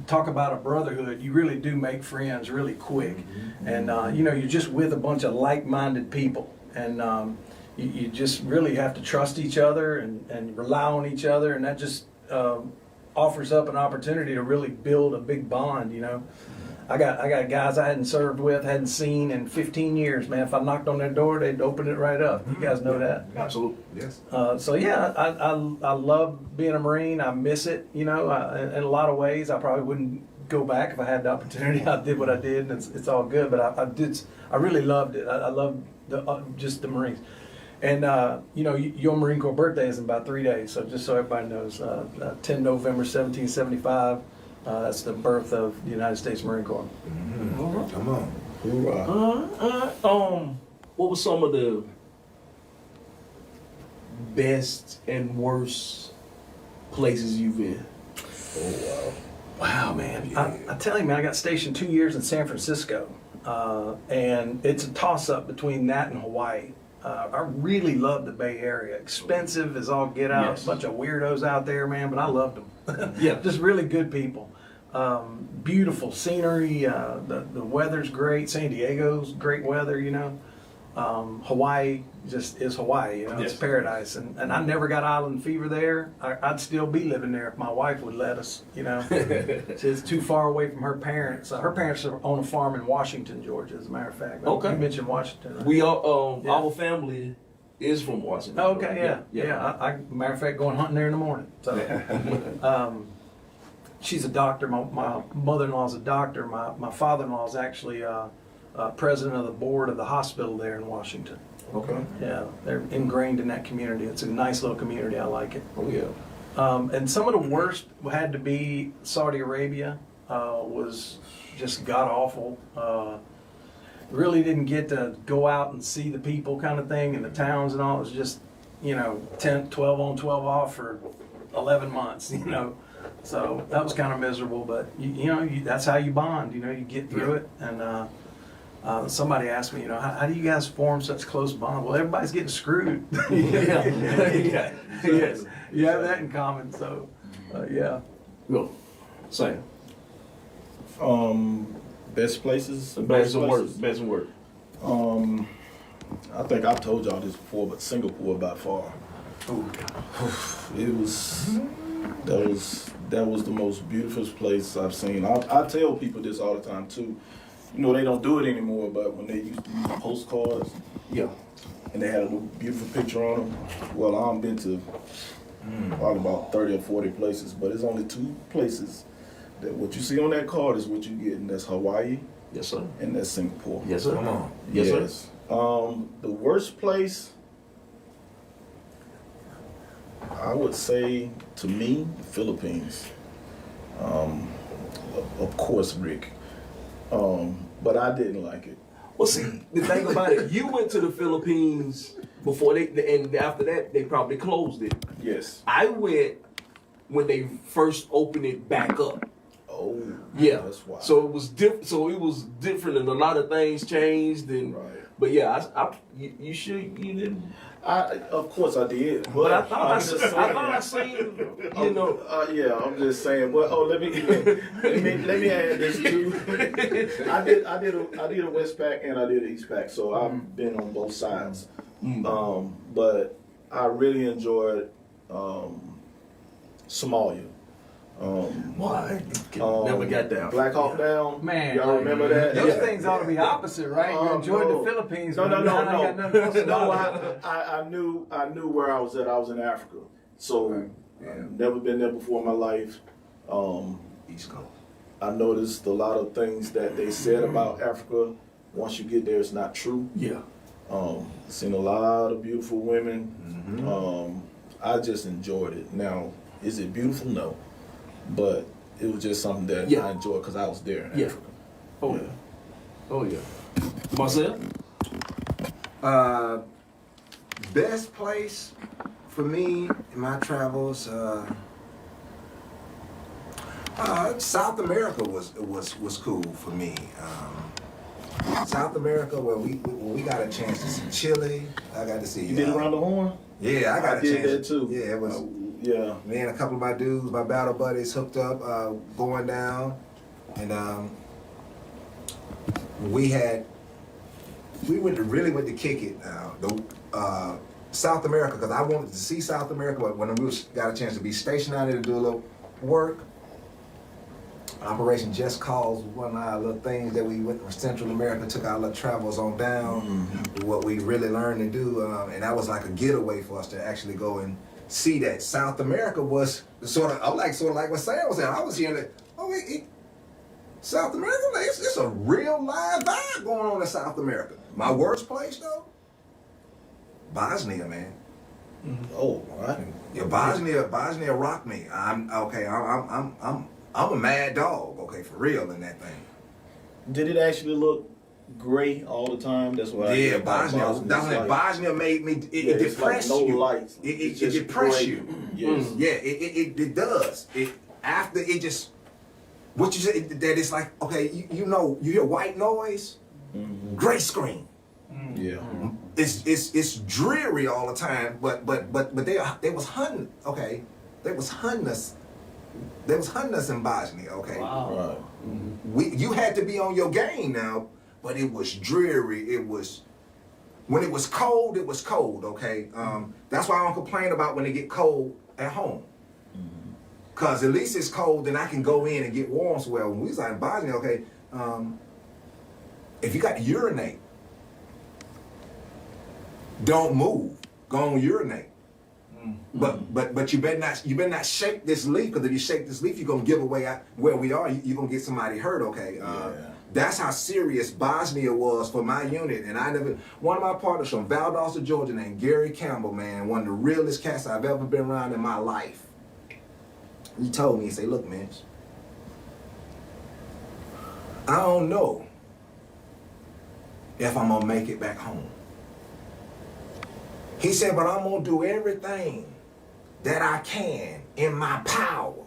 talk about a brotherhood. You really do make friends really quick, and you know, you're just with a bunch of like-minded people, and you just really have to trust each other and rely on each other, and that just offers up an opportunity to really build a big bond, you know. I got guys I hadn't served with, hadn't seen in 15 years, man. If I knocked on their door, they'd open it right up. You guys know that? Absolutely, yes. So yeah, I love being a Marine. I miss it, you know, in a lot of ways. I probably wouldn't go back if I had the opportunity. I did what I did, and it's all good, but I really loved it. I loved just the Marines. And, you know, your Marine Corps birthday is in about 3 days, so just so everybody knows, 10 November 1775, that's the birth of the United States Marine Corps. Come on. Hoorah. What were some of the best and worst places you've been? Wow, man. I tell you, man, I got stationed 2 years in San Francisco, and it's a toss-up between that and Hawaii. I really loved the Bay Area. Expensive as all get out. Yes. A bunch of weirdos out there, man, but I loved them. Yeah. Just really good people. Beautiful scenery. The weather's great. San Diego's great weather, you know. Hawaii just is Hawaii, you know. Yes. It's paradise. And I never got island fever there. I'd still be living there if my wife would let us, you know. It's too far away from her parents. Her parents own a farm in Washington, Georgia, as a matter of fact. Okay. You mentioned Washington. Right? We all, our family is from Washington. Okay, yeah. I matter of fact, going hunting there in the morning. So, she's a doctor. My mother-in-law's a doctor. My father-in-law is actually president of the board of the hospital there in Washington. Okay. Yeah, they're ingrained in that community. It's a nice little community. I like it. Oh yeah. And some of the worst had to be Saudi Arabia. Was just god awful. Really didn't get to go out and see the people kind of thing and the towns and all. It was just, you know, 12 on, 12 off for 11 months, you know. So that was kind of miserable, but that's how you bond. You get through it. And somebody asked me, how do you guys form such close bond? Well, everybody's getting screwed. Yeah. Yes. You have that in common. So yeah. Go. Sam. Best places. Best and worst. Best and worst. I think I've told y'all this before, but Singapore by far. It was that was the most beautiful place I've seen. I tell people this all the time too. They don't do it anymore, but when they used to use postcards, Yeah. and they had a beautiful picture on them. Well, I've been to probably about 30 or 40 places, but it's only 2 places that what you see on that card is what you get, and that's Hawaii Yes, sir. and that's Singapore. Yes, sir. Come on. Yes, sir. Yes. The worst place, I would say, to me, the Philippines. Of course, Rique. But I didn't like it. Well, see, the thing about it, you went to the Philippines before and after that, they probably closed it. Yes. I went when they first opened it back up. Oh. Yeah. That's why. So it was different, and a lot of things changed. And Right. but yeah, you didn't. Of course I did. But I thought I'm just I saying. seen, Yeah, I'm just saying. Well, let me add this too. I did a West Pack and I did an East Pack, so I've been on both sides. But I really enjoyed Somalia. Why? Never got down. Black Hawk Down. Man, y'all remember that? Those Yeah. things ought to be opposite, right? You enjoyed no. the Philippines. No, but no, now no, you got nothing else to do. no. I knew where I was at. I was in Africa, so I've never been there before in my life. East Coast. I noticed a lot of things that they said about Africa. Once you get there, it's not true. Yeah. Seen a lot of beautiful women. I just enjoyed it. Now, is it beautiful? No, but it was just something that I enjoyed because I was there in Africa. Oh yeah. Oh yeah. Marcel? Best place for me in my travels, South America was cool for me. South America, where we got a chance to see Chile. I got to see. You did Around the Horn? Yeah, I got a did chance. that too. Yeah, it was. Yeah. Me and a couple of my dudes, my battle buddies, hooked up, going down, and we really went to kick it. South America, because I wanted to see South America, but when we got a chance to be stationed out there to do a little work. Operation Just Cause was one of our little things that we went from Central America, took our little travels on down, what we really learned to do, and that was like a getaway for us to actually go and see that. South America was sort of like what Sam was saying. I was hearing that, South America, it's a real live vibe going on in South America. My worst place though, Bosnia, man. Oh, right. Yeah, Bosnia rocked me. I'm a mad dog, okay, for real in that thing. Did it actually look gray all the time? That's what I did. Bosnia made me, it depressed like no you. lights. It depressed you. Yes. Yeah, it does. What you said, that it's like, okay, you hear white noise, gray screen. Yeah. It's dreary all the time, but they was hunting, okay? They was hunting us in Bosnia, okay? Wow. Right. You had to be on your game now, but it was dreary. When it was cold, okay? That's why I don't complain about when it get cold at home. Cause at least it's cold and I can go in and get warm. So when we was out in Bosnia, okay, if you got to urinate, don't move. Go and urinate. But you better not shake this leaf, because if you shake this leaf, you're gonna give away where we are. You're gonna get somebody hurt. Okay. That's how serious Bosnia was for my unit. And one of my partners from Valdosta, Georgia, named Gary Campbell, man, one of the realest cats I've ever been around in my life. He told me, he said, look, man, I don't know if I'm gonna make it back home. He said, but I'm gonna do everything that I can in my power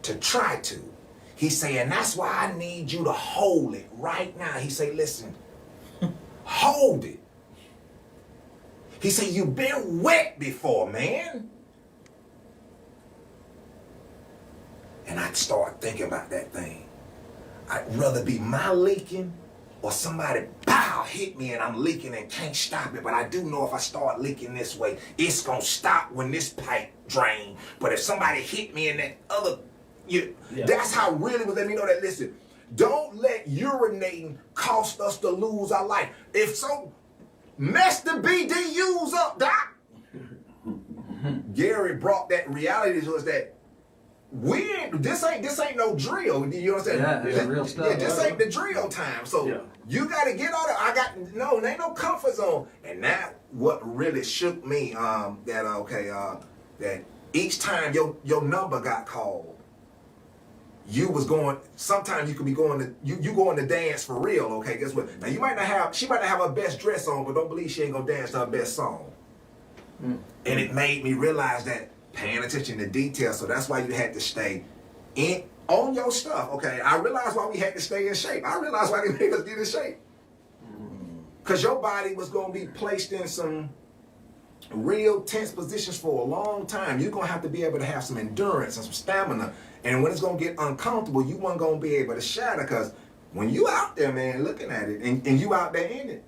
to try to. He say, and that's why I need you to hold it right now. He say, listen, hold it. He say, you've been wet before, man. And I'd start thinking about that thing. I'd rather be my leaking or somebody, pow, hit me and I'm leaking and can't stop it. But I do know if I start leaking this way, it's going to stop when this pipe drain. But if somebody hit me in that other, that's how really was let me know that, listen, don't let urinating cost us to lose our life. If so, mess the BDUs up, Doc. Gary brought that reality to us that this ain't no drill. You know what I'm saying? Yeah, it's real stuff. Yeah, this ain't the drill time. So you gotta get all that. There ain't no comfort zone. And that what really shook me, that each time your number got called, you was going, sometimes you could be going to, you going to dance for real, okay? Guess what? Now she might not have her best dress on, but don't believe she ain't gonna dance to her best song. And it made me realize that paying attention to detail, so that's why you had to stay on your stuff, okay? I realized why we had to stay in shape. I realized why they made us get in shape. Because your body was gonna be placed in some real tense positions for a long time. You're gonna have to be able to have some endurance and some stamina. And when it's gonna get uncomfortable, you weren't gonna be able to shatter, because when you out there, man, looking at it, and you out there in it,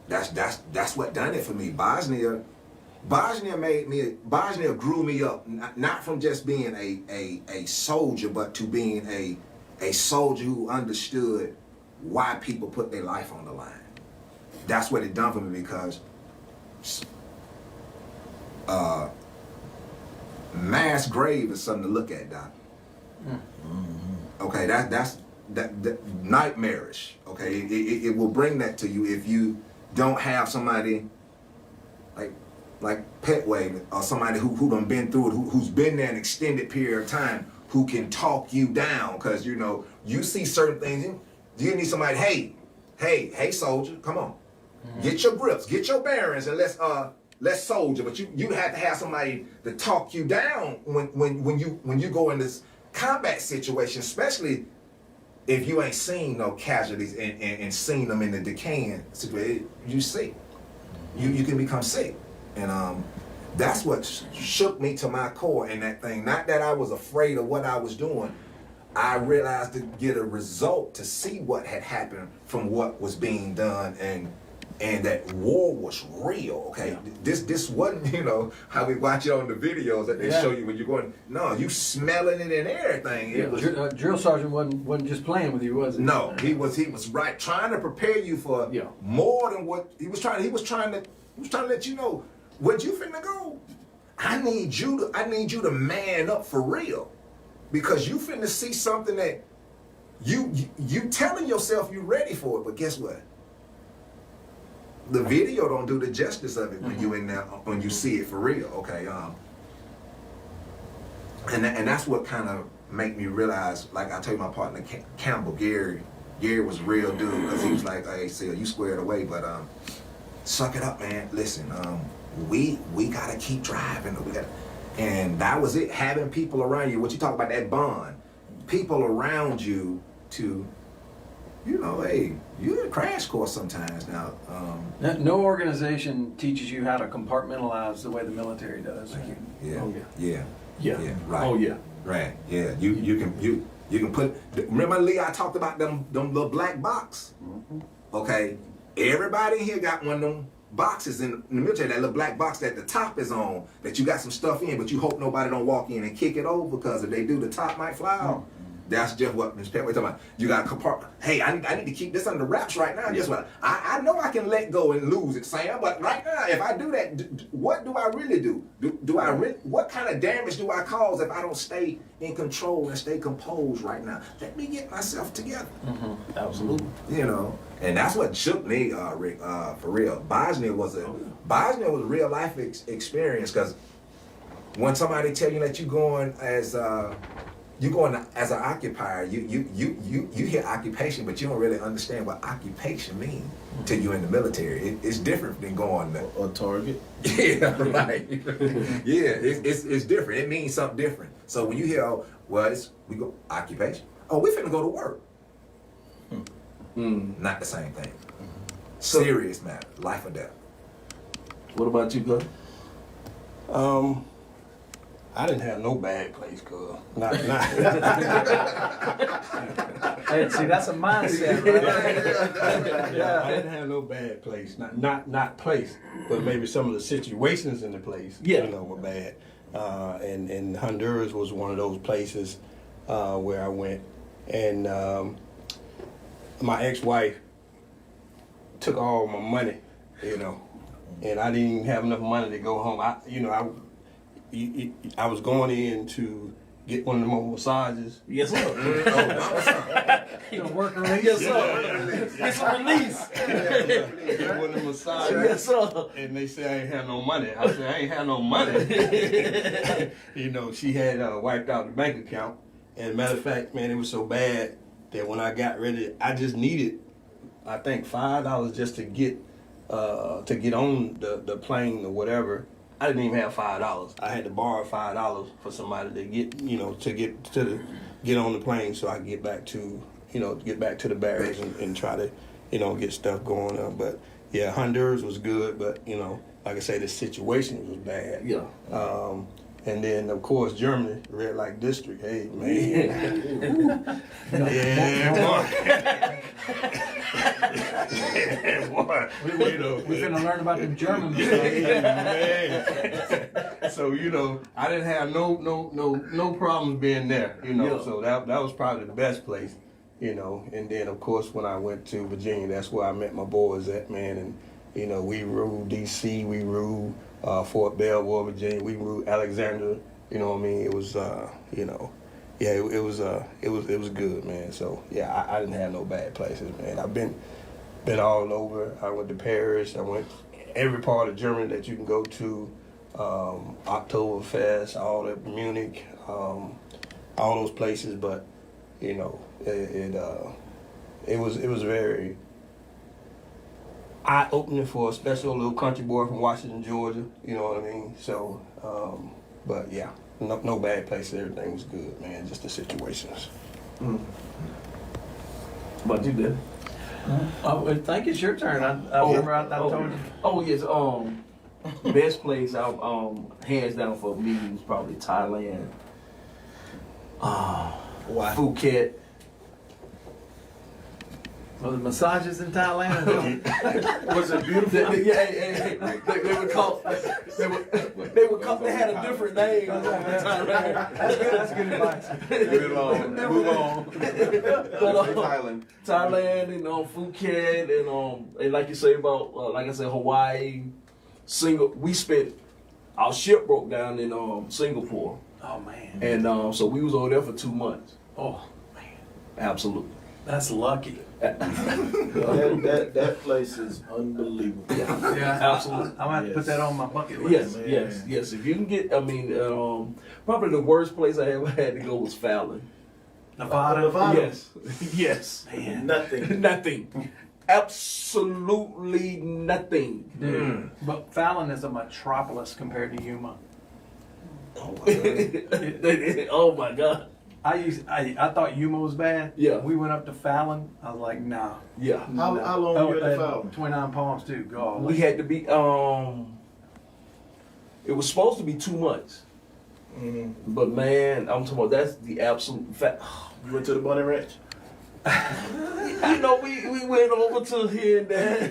that's what done it for me. Bosnia grew me up, not from just being a soldier, but to being a soldier who understood why people put their life on the line. That's what it done for me, because mass grave is something to look at, Doc. Okay, that's nightmarish. Okay, it will bring that to you if you don't have somebody like Pettway or somebody who done been through it, who's been there an extended period of time, who can talk you down, because you see certain things. You need somebody. Hey, soldier, come on, get your grips, get your bearings, and let's soldier. But you have to have somebody to talk you down when you go in this combat situation, especially if you ain't seen no casualties and seen them in the decaying situation. You sick. You can become sick. And that's what shook me to my core in that thing. Not that I was afraid of what I was doing. I realized to get a result, to see what had happened from what was being done, and that war was real, okay? Yeah. This wasn't, how we watch it on the videos that they show you when you're going, no, you smelling it and everything. It was, drill sergeant wasn't just playing with you, was he? No, he was right, trying to prepare you for more than what he was trying to let you know, where you finna go. I need you to man up for real, because you finna see something that you telling yourself you ready for it, but guess what? The video don't do the justice of it when you in there, when you see it for real, okay? And that's what kind of make me realize, like I told my partner Campbell, Gary was a real dude, because he was like, hey, Sil, you squared away, but suck it up, man. Listen, we gotta keep driving. And that was it. Having people around you. What you talk about, that bond, people around you to, hey, you're in a crash course sometimes now. No organization teaches you how to compartmentalize the way the military does. Yeah. Right. Oh yeah. Right. Yeah. You can put. Remember, Lee? I talked about them little black box. Okay. Everybody here got one of them boxes in the military, that little black box that the top is on, that you got some stuff in, but you hope nobody don't walk in and kick it over, because if they do, the top might fly off. That's just what Ms. Pettway talking about. You got to compartment. Hey, I need to keep this under wraps right now. Guess what? I know I can let go and lose it, Sam, but right now, if I do that, what do I really do? What kind of damage do I cause if I don't stay in control and stay composed right now? Let me get myself together. Absolutely. And that's what shook me, Rick, for real. Bosnia was a real life experience, because when somebody tell you that you're going as an occupier, you hear occupation, but you don't really understand what occupation means to you in the military. It's different than going to a target. Yeah, right. Yeah, it's different. It means something different. So when you hear, oh, well, we go occupation. Oh, we finna go to work. Not the same thing. Serious matter, life or death. What about you, Glenn? I didn't have no bad place, cuz. Not. Hey, see, that's a mindset, right? Yeah, I didn't have no bad place. Not place, but maybe some of the situations in the place, Yeah. were bad. And Honduras was one of those places where I went, and my ex-wife took all my money, and I didn't even have enough money to go home. I was going in to get one of them massages. Yes, sir. Work release. Yes, sir. Get some release. Get one of them massages. Yes, sir. And they said I ain't have no money. I said I ain't have no money. She had wiped out the bank account. And matter of fact, man, it was so bad that when I got ready, I just needed, I think, $5 just to get on the plane or whatever. I didn't even have $5. I had to borrow $5 for somebody to get on the plane so I could get back to the barracks and try to, get stuff going on. But yeah, Honduras was good, but like I say, the situation was bad. Yeah. And then of course Germany, red light district. Hey man. Yeah, boy. We're gonna learn about the Germans. Man. So I didn't have no problems being there. Yeah. So that was probably the best place. And then of course when I went to Virginia, that's where I met my boys at, man. And we ruled D.C., we ruled Fort Belvoir, Virginia, we ruled Alexandria. It was it was good, man. So yeah, I didn't have no bad places, man. I've been all over. I went to Paris. I went every part of Germany that you can go to. Oktoberfest, all that, Munich, all those places. But it was very eye-opening for a special little country boy from Washington, Georgia. You know what I mean? So, but yeah, no bad places. Everything was good, man. Just the situations. But you did. I think it's your turn. I remember I told you. Oh yes. Best place hands down for me was probably Thailand. Why? Phuket. Well, the massages in Thailand. Was it beautiful? They were called. They had a different name. That's good advice. Move on. Thailand. Thailand and Phuket and like you say about like I said Hawaii, we spent our ship broke down in Singapore. Oh man. And so we was over there for 2 months. Oh man. Absolutely. That's lucky. that place is unbelievable. Yeah, absolutely. I'm gonna have to put that on my bucket list. Yes. If you can get, probably the worst place I ever had to go was Fallon. Nevada. Yes. Man. Nothing. Absolutely nothing. Dude. But Fallon is a metropolis compared to Yuma. Oh my God. I thought Yuma was bad. Yeah. We went up to Fallon. I was like, nah. Yeah. How long were you at Fallon? 29 Palms too. God. We had to be. It was supposed to be 2 months. But man, I'm talking about that's the absolute fact. You went to the Bunny Ranch? We went over to here and there.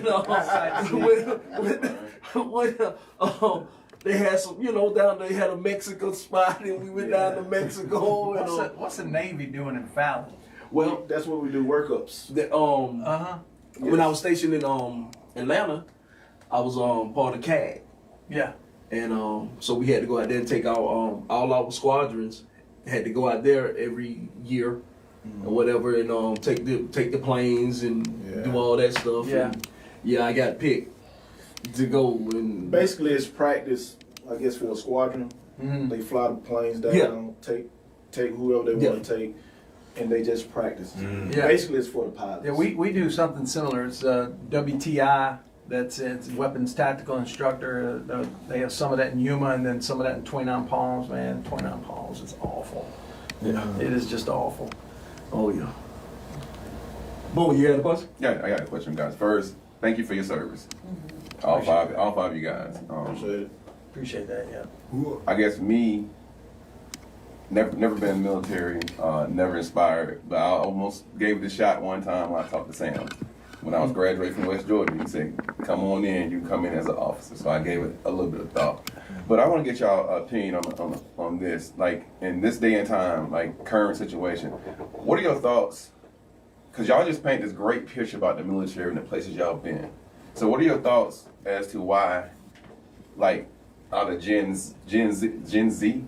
They had some, down there. They had a Mexican spot, and we went down to Mexico. And, What's the Navy doing in Fallon? well, That's where we do workups. when I was stationed in Atlanta, I was part of CAG, Yeah. and so we had to go out there and take all our squadrons had to go out there every year or whatever, and take the planes and do all that stuff. Yeah. And, yeah, I got picked to go and Basically, it's practice, I guess, for a squadron. Mm-hmm. They fly the planes down, Yeah. take whoever they want to take, and they just practice. Yeah. Basically, it's for the pilots. Yeah, we do something similar. It's WTI That's it's weapons tactical instructor. They have some of that in Yuma and then some of that in 29 Palms. Man, 29 Palms is awful. Yeah. It is just awful. Oh yeah. Bo, you had a question? Yeah, I got a question, guys. First, thank you for your service. All five of you guys. Appreciate it. Appreciate that. Yeah. I guess me, never been in the military, never inspired, but I almost gave it a shot one time when I talked to Sam. When I was graduating from West Georgia, he said, come on in, you can come in as an officer. So I gave it a little bit of thought. But I want to get y'all opinion on this. Like, in this day and time, like, current situation, what are your thoughts? Because y'all just paint this great picture about the military and the places y'all been. So what are your thoughts as to why, like, out of Gen Z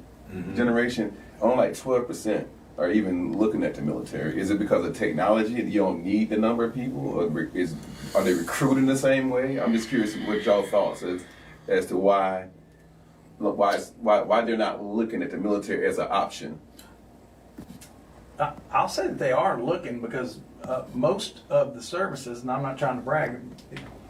generation, only like 12% are even looking at the military? Is it because of technology? You don't need the number of people? Or are they recruiting the same way? I'm just curious what y'all thoughts as to why they're not looking at the military as an option. I'll say that they are looking because most of the services, and I'm not trying to brag,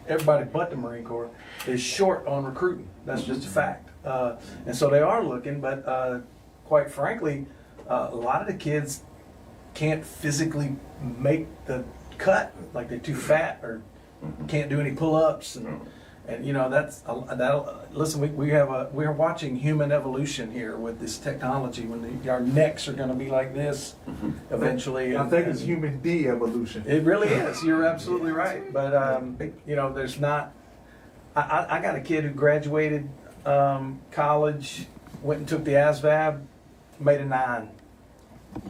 everybody but the Marine Corps is short on recruiting. That's just a fact. And so they are looking, but quite frankly, a lot of the kids can't physically make the cut, like they're too fat or can't do any pull-ups, and you know listen, we're watching human evolution here with this technology. When our necks are going to be like this eventually. I think it's human de-evolution. It really is. You're absolutely right. But you know, there's not. I got a kid who graduated college, went and took the ASVAB, made a 9.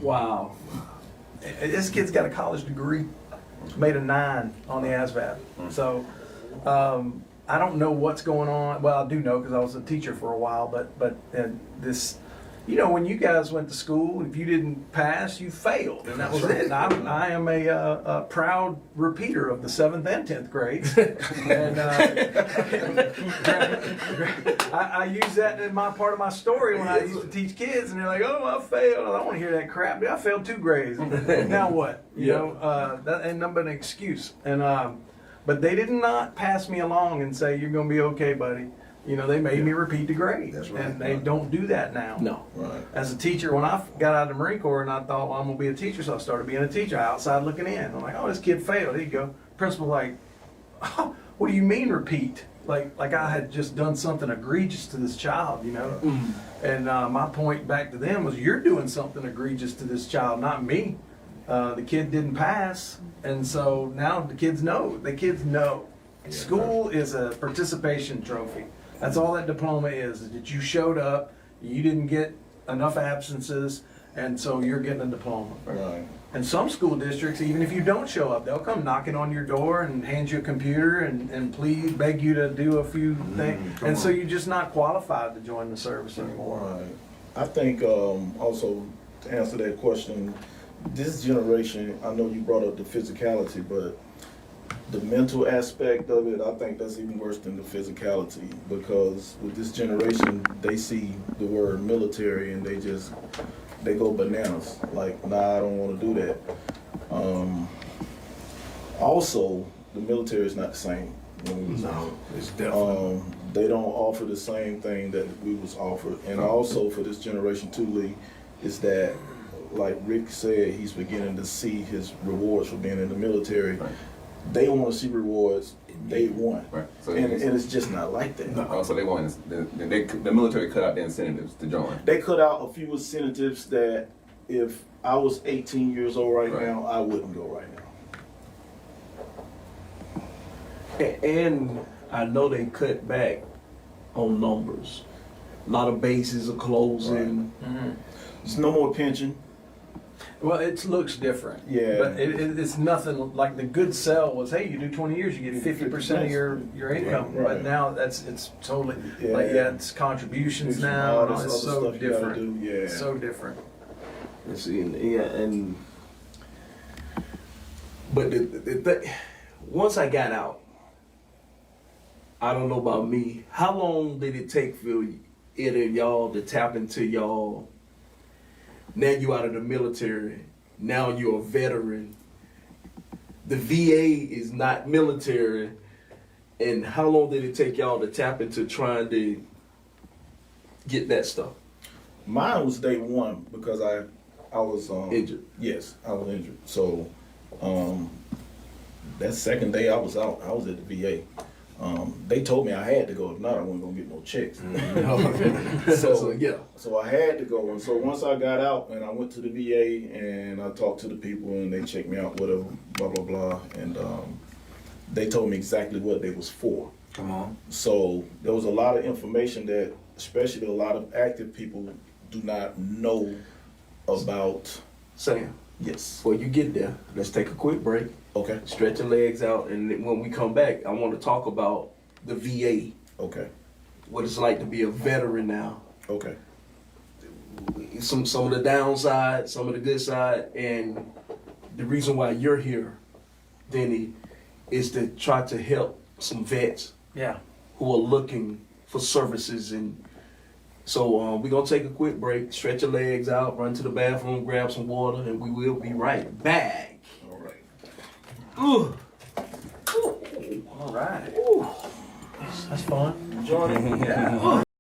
Wow. This kid's got a college degree, made a 9 on the ASVAB. So I don't know what's going on. Well, I do know because I was a teacher for a while. But this, you know, when you guys went to school, if you didn't pass, you failed, and that was it. And I am a proud repeater of the 7th and 10th grades, and I use that in my part of my story when I used to teach kids, and they're like, "Oh, I failed. I don't want to hear that crap. I failed 2 grades. Now what? You know, that ain't nothing but an excuse." And but they did not pass me along and say, "You're going to be okay, buddy." You know, they made me repeat the grade. That's right. And they don't do that now. No. Right. As a teacher, when I got out of the Marine Corps and I thought, well, I'm going to be a teacher, so I started being a teacher outside looking in. I'm like, oh, this kid failed. There you go. Principal like, oh, what do you mean repeat? Like I had just done something egregious to this child, you know? And my point back to them was, you're doing something egregious to this child, not me. The kid didn't pass. And so now the kids know. The kids know. School is a participation trophy. That's all that diploma is that you showed up, you didn't get enough absences, and so you're getting a diploma. Right. And some school districts, even if you don't show up, they'll come knocking on your door and hand you a computer and please beg you to do a few things. And so you're just not qualified to join the service anymore. Right. I think also to answer that question, this generation, I know you brought up the physicality, but the mental aspect of it, I think that's even worse than the physicality, because with this generation, they see the word military and they go bananas. Like, nah, I don't want to do that. Also, the military is not the same. No, it's definitely. They don't offer the same thing that we was offered. And also for this generation too, Lee, is that, like Rick said, he's beginning to see his rewards for being in the military. Right. They want to see rewards day one. Right. So And it's just not like that. Oh, so they want the military cut out the incentives to join. They cut out a few incentives that if I was 18 years old right Right. now, I wouldn't go right now. And I know they cut back on numbers. A lot of bases are closing. There's no more pension. Well, it looks different. Yeah. But it's nothing like the good sell was, hey, you do 20 years, you get 50% of your income. Right. But now it's totally, Yeah. it's contributions now. All And this it's other so stuff you gotta different. do. Yeah. It's so different. And see, but once I got out, I don't know about me. How long did it take for either of y'all to tap into y'all? Now you out of the military. Now you're a veteran. The VA is not military. And how long did it take y'all to tap into trying to get that stuff? Mine was day one because I was Injured. Yes, I was injured. So that second day I was out. I was at the VA. They told me I had to go. If not, I wasn't gonna get no checks. So yeah. So I had to go. And so once I got out and I went to the VA and I talked to the people and they checked me out, whatever, blah blah blah, and they told me exactly what they was for. Come on. So there was a lot of information that, especially a lot of active people, do not know about. Sam, Yes. before you get there, let's take a quick break. Okay. Stretch your legs out, and then when we come back, I want to talk about the VA, Okay. what it's like to be a veteran now. Okay. Some of the downside, some of the good side, and the reason why you're here, Denny, is to try to help some vets Yeah. who are looking for services. And so we're gonna take a quick break, stretch your legs out, run to the bathroom, grab some water, and we will be right back. All right. Ooh. All right. Ooh. That's fun. Johnny. Yeah.